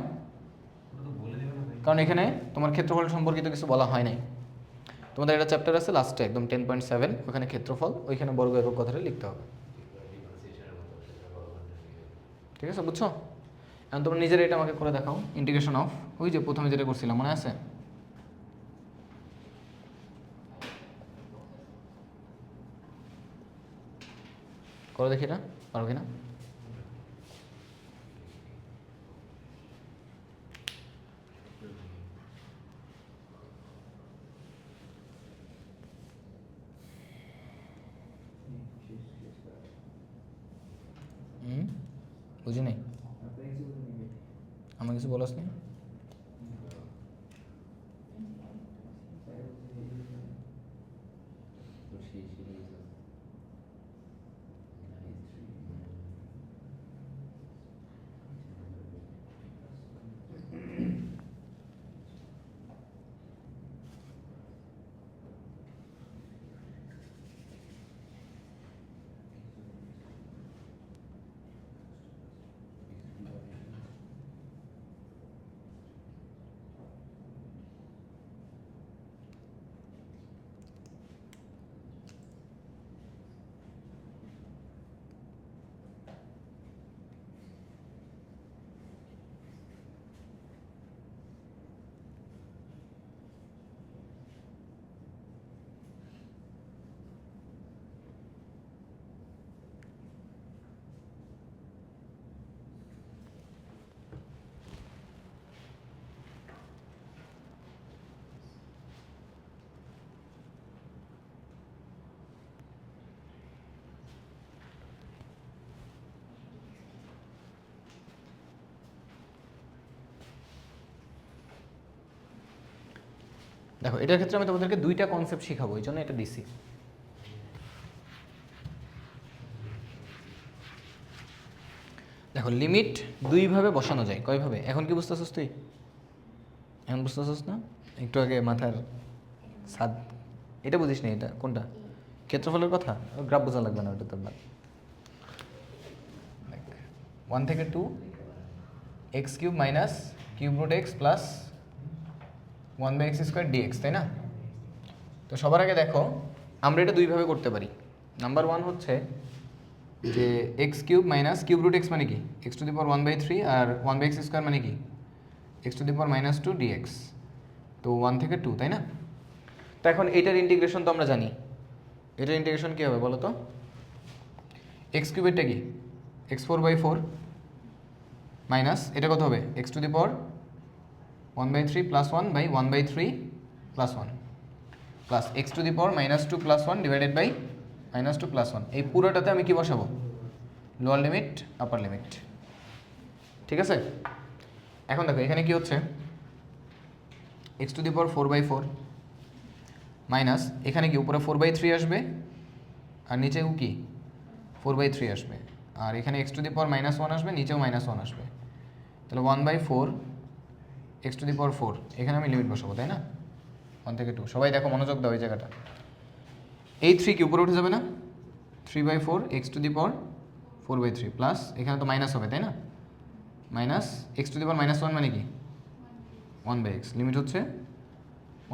কারণ এখানে তোমার ক্ষেত্রফল সম্পর্কিত কিছু বলা হয় নাই। তোমাদের একটা চ্যাপ্টার আছে লাস্টে একদম 10.7, ওখানে ক্ষেত্রফল, ওইখানে বর্গ একক কথাটা লিখতে হবে, ঠিক আছে? বুঝছো? এখন তোমরা নিজেরা এটা আমাকে করে দেখাও। ইন্টিগ্রেশন অফ ওই যে প্রথমে যেটা করছিলাম, মনে আছে? করে দেখি না, পারো কিনা? বুঝি নাই, আমার কিছু বলাস নি? দেখো, এটার ক্ষেত্রে আমি তোমাদেরকে দুইটা কনসেপ্ট শিখাবো, এই জন্য এটা দিছি। দেখো, লিমিট দুইভাবে বসানো যায়। কয়ভাবে? এখন কি বুঝতেছিস তুই? এখন বুঝতেছিস না? একটু আগে মাথার সাদ এটা বুঝিস না? এটা কোনটা? ক্ষেত্রফলের কথা? গ্রাফ বোঝা লাগবে না, ওটা তোর বাদ। 1 থেকে 2 x³ minus কিউব√x plus 1/x² dx, তাই না? তো সবার আগে দেখো, আমরা এটা দুইভাবে করতে পারি। নাম্বার 1 হচ্ছে যে x³ মাইনাস কিউব√x মানে কি? x⁻1/3 আর 1/x² মানে কি? x⁻2 dx। তো 1 থেকে 2, তাই না? তো এখন এটার ইন্টিগ্রেশন তো আমরা জানি। এটার ইন্টিগ্রেশন কী হবে বলো তো? x³ এরটা কি? x4/4 মাইনাস এটা কত হবে? x⁻1/3 plus 1/1/3 plus 1 plus x⁻2 plus 1 divided by -2 plus 1। এই পুরোটাতে আমি কি বসাবো? লোয়ার লিমিট, আপার লিমিট, ঠিক আছে? এখন দেখো এখানে কি হচ্ছে, x⁻4/4 মাইনাস এখানে কি উপরে 4/3 আসবে আর নিচেও কি 4/3 আসবে, আর এখানে x⁻1 আসবে, নিচেও -1 আসবে। তাহলে 1/4 x⁻4, এখানে আমি লিমিট বসাবো, তাই না? 1 থেকে 2। সবাই দেখো, মনোযোগ দাও এই জায়গাটা। এই 3 কি উপরে উঠে যাবে না? 3/4 x⁴ প্লাস এখানে তো মাইনাস হবে তাই না, মাইনাস x⁻−1 মানে কি 1/x, লিমিট হচ্ছে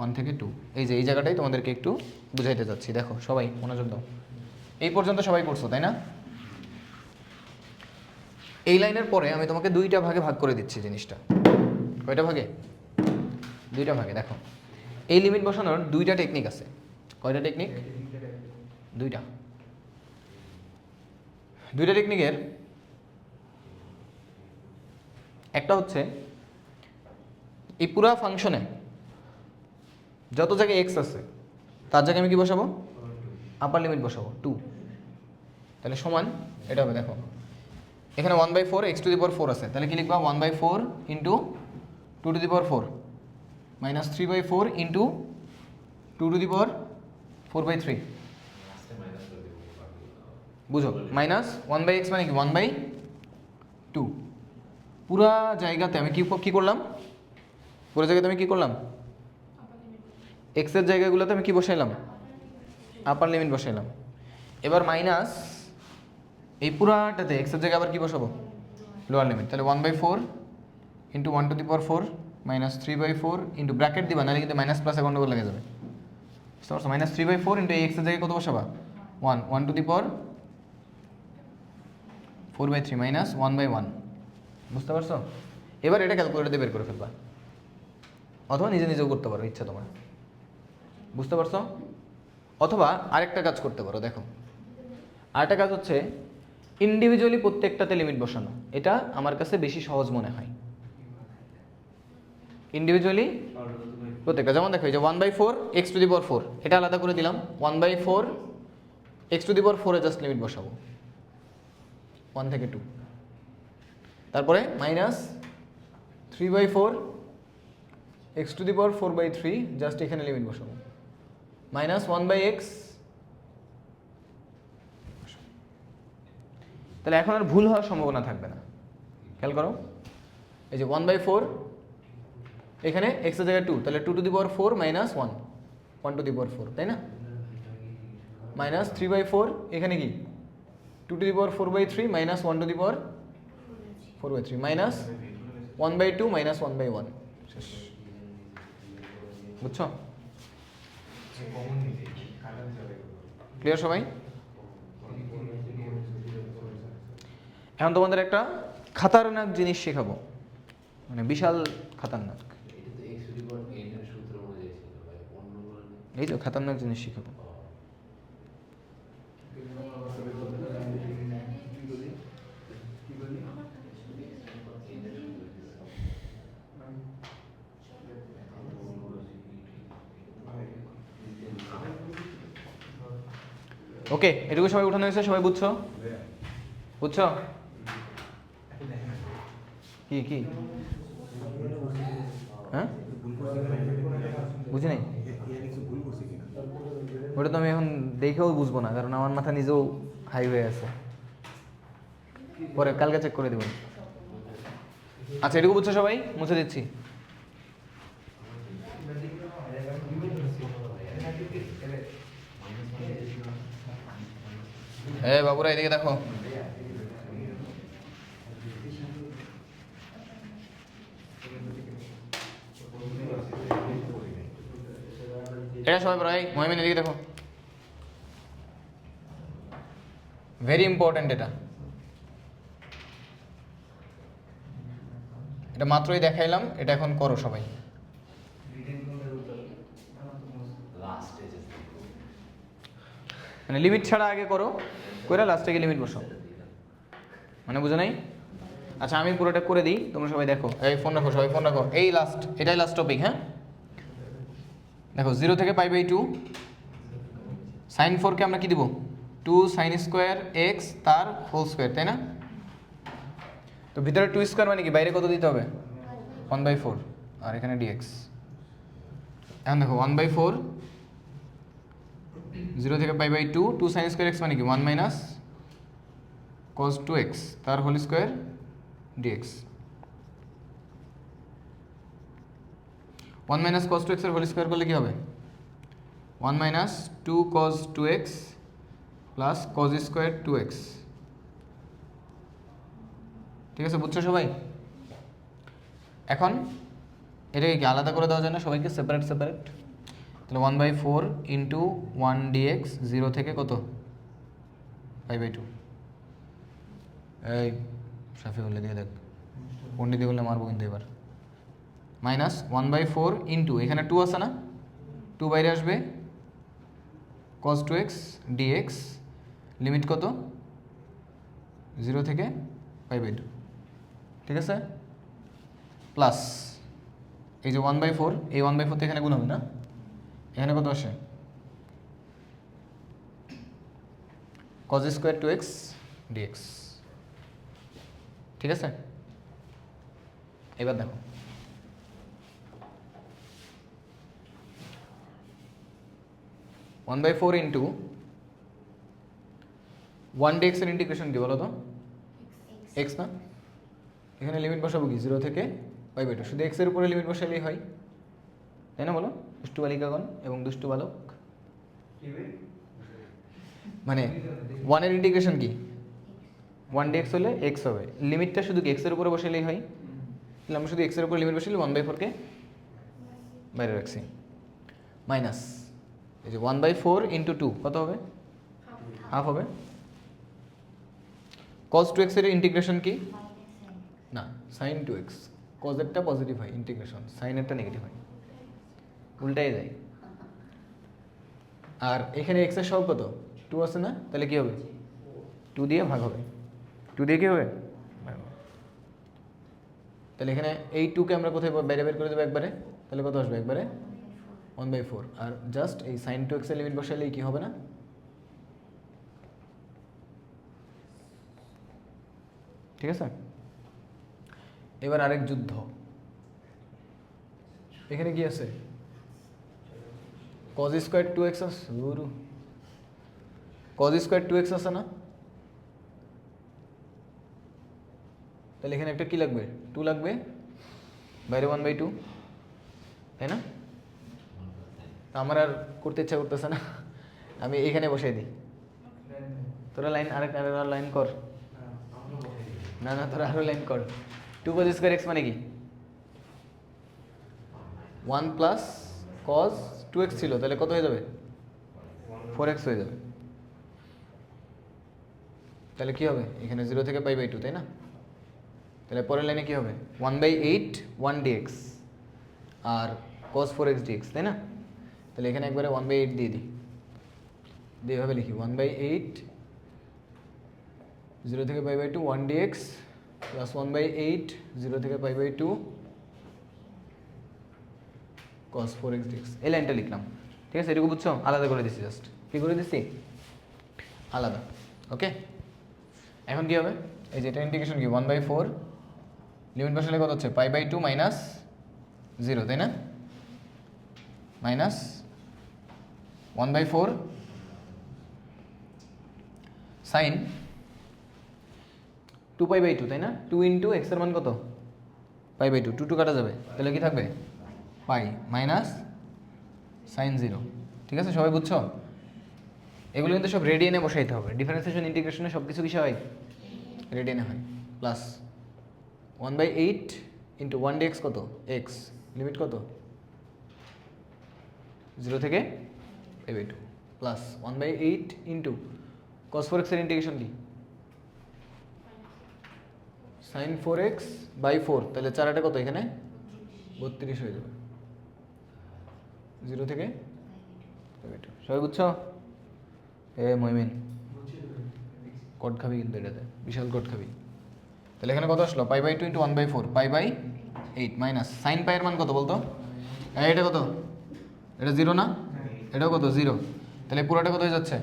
1 থেকে 2। এই যে এই জায়গাটাই তোমাদেরকে একটু বুঝাইতে যাচ্ছি, দেখো সবাই মনোযোগ দাও। এই পর্যন্ত সবাই পড়ছো তাই না? এই লাইনের পরে আমি তোমাকে দুইটা ভাগে ভাগ করে দিচ্ছি জিনিসটা। কয়টা ভাগে? দুইটা ভাগে। দেখো এই লিমিট বসানোর দুইটা টেকনিক আছে। কয়টা টেকনিক? দুইটা টেকনিকের একটা হচ্ছে এই পুরা ফাংশনে যত জায়গায় এক্স আছে তার জায়গায় আমি কি বসাবো? আপার লিমিট বসাবো 2। তাহলে সমান এটা হবে, দেখো এখানে 1/4 x⁴ আছে, তাহলে কি লিখবা? 1/4 ইন্টু 2⁴ মাইনাস 3/4 ইন্টু 2⁴/3। বুঝো, মাইনাস 1/x মানে কি 1/2। পুরা জায়গাতে আমি কি করলাম? পুরো জায়গাতে আমি কি করলাম? এক্সের জায়গাগুলোতে আমি কি বসাইলাম? আপার লিমিট বসাইলাম। এবার মাইনাস এই পুরাটাতে এক্সের জায়গায় আবার কি বসাবো? Lower limit. তাহলে 1/4 ইন্টু 1⁴ মাইনাস 3/4 ইন্টু ব্র্যাকেট দিবা, নাহলে কিন্তু মাইনাস প্লাসে গন্ডগোল লেগে যাবে। বুঝতে পারছো? মাইনাস 3/4 ইন্টু এই এক্সের জায়গায় কত বসাবা? 1/4 মাইনাস 1/1। বুঝতে পারছো? এবার এটা ক্যালকুলেটরে বের করে ফেলবা, অথবা নিজে নিজেও করতে পারো, ইচ্ছা তোমার। বুঝতে পারছো? অথবা আরেকটা কাজ করতে পারো, দেখো আরেকটা কাজ হচ্ছে ইন্ডিভিজুয়ালি প্রত্যেকটাতে লিমিট বসানো। এটা আমার কাছে বেশি সহজ মনে হয়। ইন্ডিভিজুয়ালি প্রত্যেকটা, যেমন দেখো এই যে 1/4 x⁴ এটা আলাদা করে দিলাম। 1/4 x⁴ জাস্ট লিমিট বসাবো 1 থেকে 2। তারপরে মাইনাস 3/4 x⁴/3 জাস্ট এখানে লিমিট বসাবো, মাইনাস 1/x। তাহলে এখন আর ভুল হওয়ার সম্ভাবনা থাকবে না। খেয়াল করো, এই যে 1/4 এখানে x এর জায়গায় 2, তাহলে 2⁴ মাইনাস 1 1⁴, তাই না? মাইনাস 3/4 এখানে কি 2⁴/3 মাইনাস 1⁴/3 মাইনাস 1/2 মাইনাস 1/1। শেষ। বুঝছো? ক্লিয়ার সবাই? এখন তোমাদের একটা খাতারনাক জিনিস শেখাবো, মানে বিশাল খাতারনাক। এই তো খাতারনাক জিনিস শেখাবো। ওকে, এটুকু সবাই উঠানো হয়েছে? সবাই বুঝছো? বুঝছো? কি কি হ্যাঁ বুঝি নাই? ওটা তো আমি এখন দেখেও বুঝবো না, কারণ আমার মাথা নিজেও হাই হয়ে আছে। পরে কালকে চেক করে দেবেন। আচ্ছা, এটুকু বুঝছো সবাই? মুছে দিচ্ছি। বাবুরা এদিকে দেখো, এটা সবাই প্রায় মহিমিন এদিকে দেখো, ভেরি ইম্পর্টেন্ট। এটা মাত্রই দেখাইলাম, এটা এখন করো সবাই। মানে লিমিট ছাড়া আগে করো, করে লাস্টে গিয়ে লিমিট বসো। মানে বুঝো নাই? আচ্ছা, আমি পুরোটা করে দিই, তোমরা সবাই দেখো। এই ফোন রাখো, সবাই ফোন রাখো। এই লাস্ট, এটাই লাস্ট টপিক। হ্যাঁ দেখো, 0 থেকে π/2 sin 4 কে আমরা কি দিব? 2 sin² x তার হোল স্কোয়ার, তাই না? তো ভিতরে 2² মানে কি বাইরে কত দিতে হবে? 1/4, আর এখানে dx। এখন দেখো 1/4 0 থেকে π/2 2 sin² x মানে কি 1 মাইনাস cos 2x তার whole square dx। 1 minus cos 2x এর হোল স্কোয়ার করলে কি হবে? 1 minus 2 cos 2x plus cos square 2x। ঠিক আছে, বুঝছো সবাই? এখন এটাকে কি আলাদা করে দেওয়া যায় না সবাইকে, সেপারেট সেপারেট? তাহলে 1/4 ইন্টু 1 dx 0 থেকে কত π/2। এই সাফি বলে দিয়ে দেখ, পণ্ডিতি বললে মারবো কিন্তু এবার। মাইনাস 1/4 ইন্টু এখানে 2 আছে না, 2 বাইরে আসবে, cos 2x dx লিমিট কত 0 থেকে π/2। ঠিক আছে, প্লাস এই যে 1/4, এই 1/4 তো এখানে গুণ হবে না, এখানে কত আসে cos স্কোয়ার 2x dx। ঠিক আছে, এবার দেখো 1/4 ইন্টু 1 dx এর ইন্টিগ্রেশন কি বলো তো? x না, এখানে লিমিট বসাবো কি 0 থেকে π/2, শুধু x এর উপরে লিমিট বসালেই হয়, তাই না বলো দুষ্টু বালিকাগণ এবং দুষ্টু বালক? মানে 1 এর ইন্টিগ্রেশন কি 1 dx হলে x হবে, লিমিটটা শুধু কি x এর উপরে বসালেই হয়, তাহলে আমরা শুধু x এর উপরে লিমিট বসালে 1/4 কে বাইরে রাখছি, মাইনাস এই যে 1/4 ইন্টু 2 কত হবে, হাফ হবে। cos 2x এর ইন্টিগ্রেশন কি না sin 2x, cos এরটা পজিটিভ হয় ইন্টিগ্রেশন, sin এরটা নেগেটিভ হয়, উল্টাই যায়। আর এখানে x এর সহগ কত 2 আছে না, তাহলে কি হবে 2 দিয়ে ভাগ হবে, 2 দিয়ে কি হবে ভাগ হবে। তাহলে এখানে এই 2 কে আমরা কোথায় বাইরে বের করে দেবো একবারে, তাহলে কত আসবে একবারে 1/4, আর জাস্ট এই sin 2x এর লিমিট বসালেই কি হবে না, ঠিক আছে। এবার আরেক যুদ্ধ, এখানে কি আছে cos স্কোয়ার 2x আছে, cos স্কোয়ার 2x আছে না, তাহলে এখানে একটা কি লাগবে 2 লাগবে, বাইরে 1/2, তাই না? তা আমার আর করতে ইচ্ছা করতেছে না, আমি এখানে বসাই দিই, তোরা লাইন আরেকটা লাইন কর, না না তোরা আরো লাইন কর। 2 cos স্কোয়ার x মানে কি 1 প্লাস cos 2x ছিল, তাহলে কত হয়ে যাবে 4x হয়ে যাবে, তাহলে কি হবে এখানে 0 থেকে π/2, তাই না? তাহলে পরের লাইনে কি হবে 1/8 1 dx আর cos 4x dx, তাই না? তাহলে এখানে একবারে 1/8 দিয়ে দিই, দিয়ে এভাবে লিখি 1/8 0 থেকে π/2 1 dx প্লাস 1/8 0 থেকে π/2 cos 4x dx, এই লাইনটা লিখলাম। ঠিক আছে, এটুকু বুঝছো? আলাদা করে দিচ্ছি, জাস্ট কি করে দিচ্ছি আলাদা। ওকে, এখন কি হবে এই যে এটা ইন্টিগ্রেশন কি 1/4 লিমিট বসালে কত হচ্ছে π/2 মাইনাস 0, তাই না? মাইনাস 1/4 সাইন 2π/2, তাই না? 2 ইন্টু এক্স এর মান কত π/2, 2 কাটা যাবে, তাহলে কি থাকবে পাই মাইনাস সাইন 0। ঠিক আছে, সবাই বুঝছো? এগুলো কিন্তু সব রেডিয়ানে বসাইতে হবে, ডিফারেন্সিয়েশন ইন্টিগ্রেশনে সব কিছু কিসে হয় রেডিয়ানে হয়। প্লাস 1/8 ইন্টু 1 dx কত x, লিমিট কত 0 থেকে π/2, প্লাস 1/8 ইন্টু cos 4x এর ইন্টিগ্রেশন কি sin 4x বাই 4, তাহলে 4 কত এখানে 32 হয়ে যাবে 0 থেকে π/2। সবাই বুঝছো? এ মইমিন কোড খাবি কিন্তু, এটাতে বিশাল কোড খাবি। তাহলে এখানে কত আসলো π/2 ইন্টু 1/4 π/8 মাইনাস সাইন পাই এর মান কত বলতো, এটা কত, এটা 0 না, এটাও কত 0, তাহলে পুরোটা কত হয়ে যাচ্ছে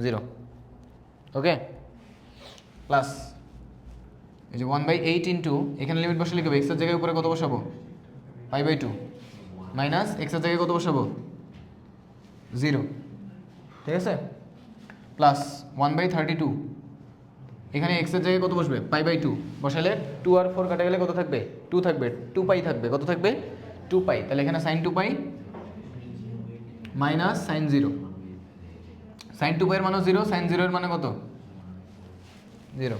0। ওকে, প্লাস এই যে 1/8 ইন্টু এখানে লিমিট বসালে লিখবে x এর জায়গায় উপরে কত বসাবো π/2 মাইনাস x এর জায়গায় কত বসাবো 0, ঠিক আছে। প্লাস 1/32 এখানে x এর জায়গায় কত বসবে π/2 বসালে 2 আর 4 কাটা গেলে কত থাকবে 2 থাকবে, 2π থাকবে, কত থাকবে 2π, তাহলে এখানে sin 2π মাইনাস sin 0, সাইন 2 পাই এর মানে 0, সাইন 0 এর মানে কত? 0।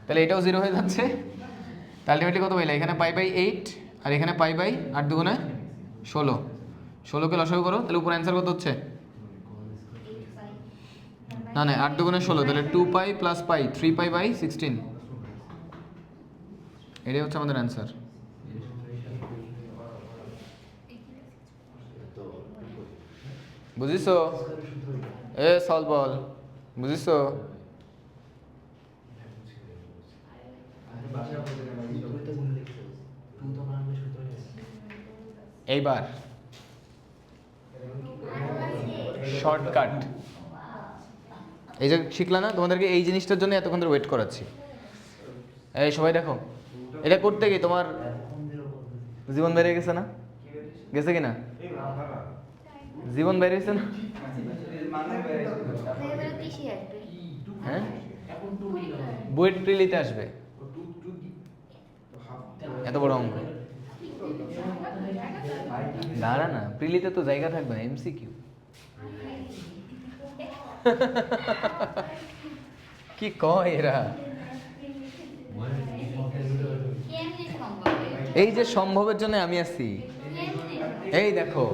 তাহলে এটাও 0 হয়ে যাচ্ছে। তাহলে আলটিমেটলি কত পাইলা? এখানে পাই বাই 8 আর এখানে পাই বাই 8 দুগুণে 16। 16কে লসাগু করো, তাহলে উপর অ্যান্সার কত হচ্ছে? না 8 দুগুণে 16, তাহলে 2 পাই প্লাস পাই 3 পাই বাই 16। এটাই হচ্ছে আমাদের অ্যান্সার। বুঝিছো? সলভ বল, বুঝিছো? এইবার শর্টকাট, এই যে শিখলা না, তোমাদেরকে এই জিনিসটার জন্য এতক্ষণ ধরে ওয়েট করাচ্ছি। এই সবাই দেখো, এটা করতে গিয়ে তোমার জীবন বেড়ে গেছে না? গেছে কিনা? জীবন বেড়ে গেছে না? হ্যাঁ, বুয়েট প্রিলিতে আসবে এত বড় অঙ্ক। দাঁড়া না, প্রিলিতে তো জায়গা থাকবে না, এমসিকিউ। কি কয় এরা? এই যে সম্ভবের জন্য আমি আছি। এই দেখো,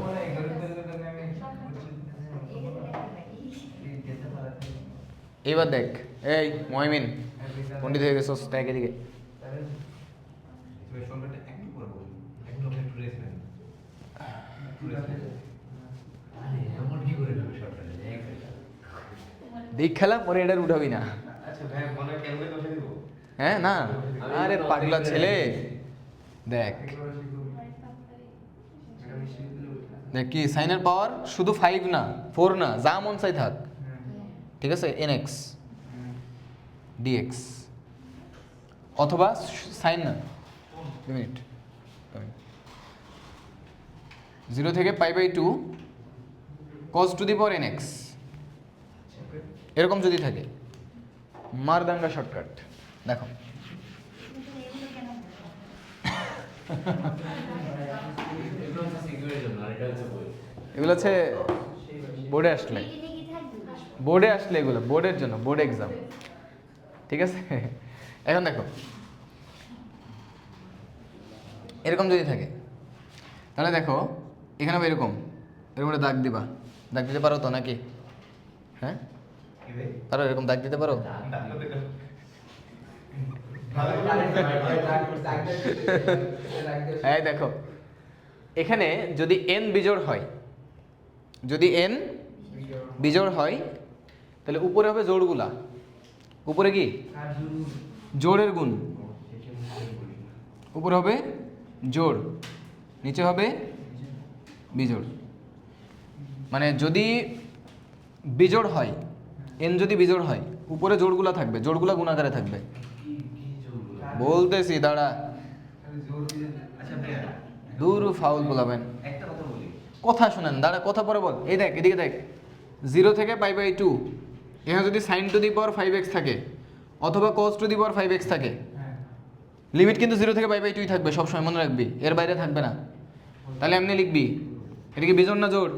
এবার দেখ, এই ময়মিন পণ্ডিত হয়ে গেছস, দেখ এদিকে। দেখ খেলা পরে এটার উঠাবি না। হ্যাঁ না, আরে পাগলা ছেলে, দেখ দেখ কি সাইনের পাওয়ার শুধু 5 না 4 না, যা মন চাই থাক, ঠিক আছে? nx dx অথবা সাইন না, 2 মিনিট, 0 থেকে pi by 2 cos to the power nx, এরকম যদি থাকে, মারদাঙ্গা শর্টকাট। দেখো এগুলো হচ্ছে বোর্ডে আসলে, এগুলো বোর্ডের জন্য, বোর্ড এক্সাম, ঠিক আছে? এখন দেখো এরকম যদি থাকে, তাহলে দেখো এখানে এরকম দাগ দিবা, দাগ দিতে পারো তো নাকি? হ্যাঁ পারো, এরকম দাগ দিতে পারো? হ্যাঁ দেখো, এখানে যদি n বিজোড় হয়, তাহলে উপরে হবে জোড়গুলা, উপরে কি জোড়ের গুণ, উপরে হবে জোড়, নিচে হবে বিজোড়। মানে যদি বিজোড় হয়, n যদি বিজোড় হয়, উপরে জোড়গুলা থাকবে, জোড়গুলা গুণাকারে থাকবে। বলতেছি দাঁড়া, দূর ফাউল বলাবেন, কথা শুনেন, দাঁড়া কথা পরে বল। এই দেখ এদিকে দেখ, 0 থেকে পাই বাই 2, এখানে যদি sign two the power 5x থাকে অথবা cos to the power 5x থাকে, লিমিট কিন্তু 0 থেকে পাই বাই 2 থাকবে, সবসময় মনে রাখবি, এর বাইরে থাকবে না। তাহলে এমনি লিখবি, এটা কি বিজোড় না জোড়?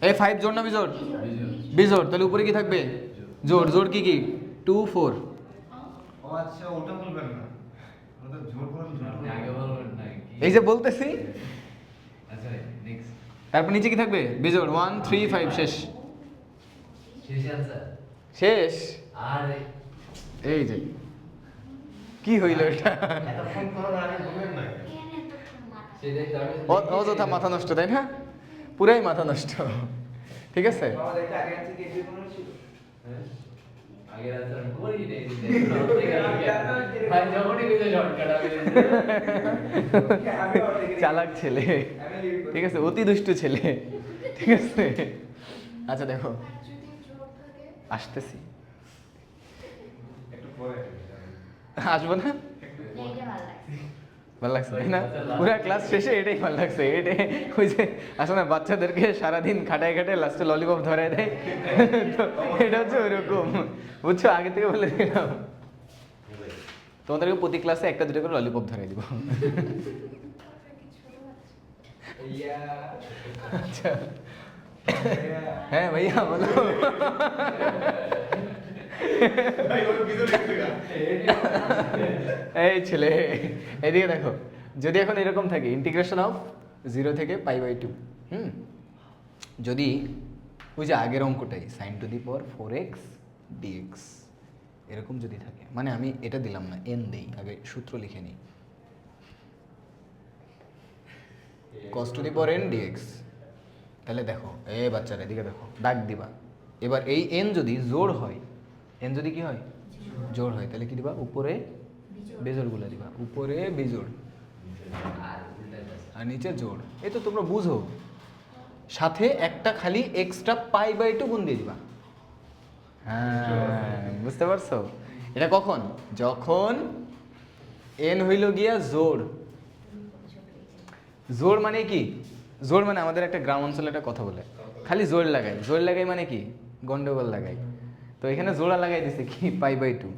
এই 5 জোড় না বিজোড়? বিজোড়, তাহলে উপরে কি থাকবে? জোড়। জোড় কি কি? 2 4। আচ্ছা ওটা বলবেন না, ওটা জোর বলবেন আগে বলবেন না, এই যে বলতেছি। আচ্ছা নেক্সট, তারপর নিচে কি থাকবে? বিজোড় 1 3 5, শেষ। আনসার শেষ। আর এই যে কি হইল এটা? এতক্ষণ কোন আগে বলবেন না, সেটাই তো আমি অযথা মাথা নষ্ট, তাই না? পুরাই মাথা নষ্ট, ঠিক আছে? বাবা দেখতে আগে আছে কি কোনো ছিল, হ্যাঁ আগে আনসার আমি করি নাই, ভাই যখনই কিছু শর্টকাট আমি চালাক ছেলে, ঠিক আছে, অতি দুষ্টু ছেলে, ঠিক আছে? আচ্ছা দেখো, আসতেছি, একটু পরে আসবো না? ভালো লাগছে তাই না? পুরো ক্লাস শেষে এটাই ভালো লাগছে। এটাই ওই যে আসলে না, বাচ্চাদেরকে সারাদিন খাটায় খাটায় লাস্টে ললিপপ ধরায় দেয়, তো এটা হচ্ছে ওইরকম, বুঝছো? আগে থেকে বলে দিলাম, তোমাদেরকে প্রতি ক্লাসে একটা দুটো করে ললিপপ ধরাই দিব। আচ্ছা হ্যাঁ ভাইয়া বলো। এই ছেলে এদিকে দেখো, যদি এখন এরকম থাকে ইন্টিগ্রেশন অফ 0 থেকে π/2, যদি ওই যে আগের অঙ্কটাই sin two the power 4x dx এরকম যদি থাকে, মানে আমি এটা দিলাম না, n দেই, আগে সূত্র লিখে নিই, cos to the power n dx। তাহলে দেখো এ বাচ্চারা এদিকে দেখো, দাগ দিবা। এবার এই n যদি জোড় হয়, n যদি কি হয় জোড় হয়, তাহলে কি দিবা, উপরে বেজোড়গুলো দিবা, উপরে বেজোড় আর নিচে জোড়। এই তো তোমরা বুঝো, সাথে একটা খালি এক্সট্রা π/2 গুণ দিয়ে দিবা। হ্যাঁ বুঝতে পারছো? এটা কখন, যখন n হইল গিয়া জোড়। জোড় মানে কি, জোড় মানে আমাদের একটা গ্রাম অঞ্চলে একটা কথা বলে, খালি জোড় লাগাই। জোড় লাগাই মানে কি, গন্ডগোল লাগাই। তো এখানে জোড়া লাগাই দিছে কি, π/2,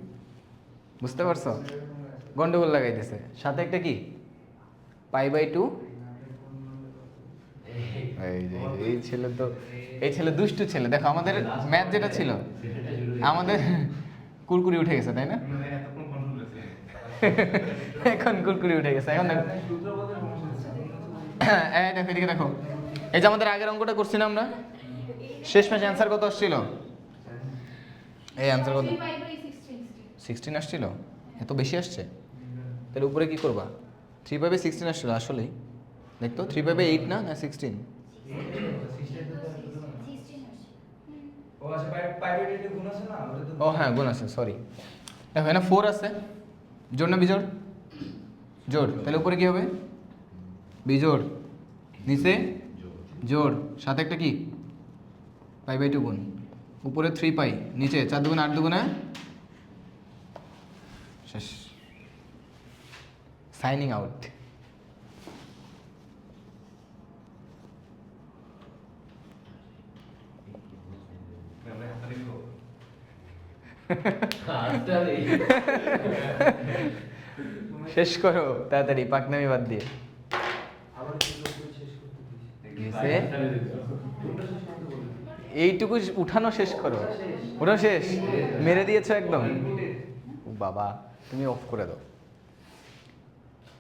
বুঝতে পারছো? গন্ডগোল লাগাই দিছে, সাথে একটা কি π/2। এই ছেলে তো, এই ছেলে দুষ্টু ছেলে। দেখো আমাদের ম্যাথ যেটা ছিল, আমাদের কুরকুরি উঠে গেছে, তাই না? এখন কুরকুরি উঠে গেছে। এখন দেখো, এই দেখো এদিকে দেখো, এই যে আমাদের আগের অঙ্কটা করছি না আমরা, শেষমেশ অ্যান্সার কত আসছিল? এই অ্যান্সার কত? 16 আসছিল। এত বেশি আসছে, তাহলে উপরে কি করবা? 3/16 আসছিল আসলেই। দেখতো 3/8 না, না 16? ও হ্যাঁ গুণ আছে, সরি। দেখো এখানে 4 আছে, জোড় না বিজোড়? জোড়। তাহলে উপরে কি হবে, বিজোড়, নিচে জোড়, সাথে একটা কি π/2 গুণ, উপরে 3π, নিচে 4 দুগুণে 8 দুগুণে শেষ। Signing out. শেষ করো তাড়াতাড়ি, পাকনামি বাদ দিয়ে। এইটুকু উঠানো শেষ করো, ওটা শেষ, মেরে দিয়েছো একদম। ও বাবা, তুমি অফ করে দাও।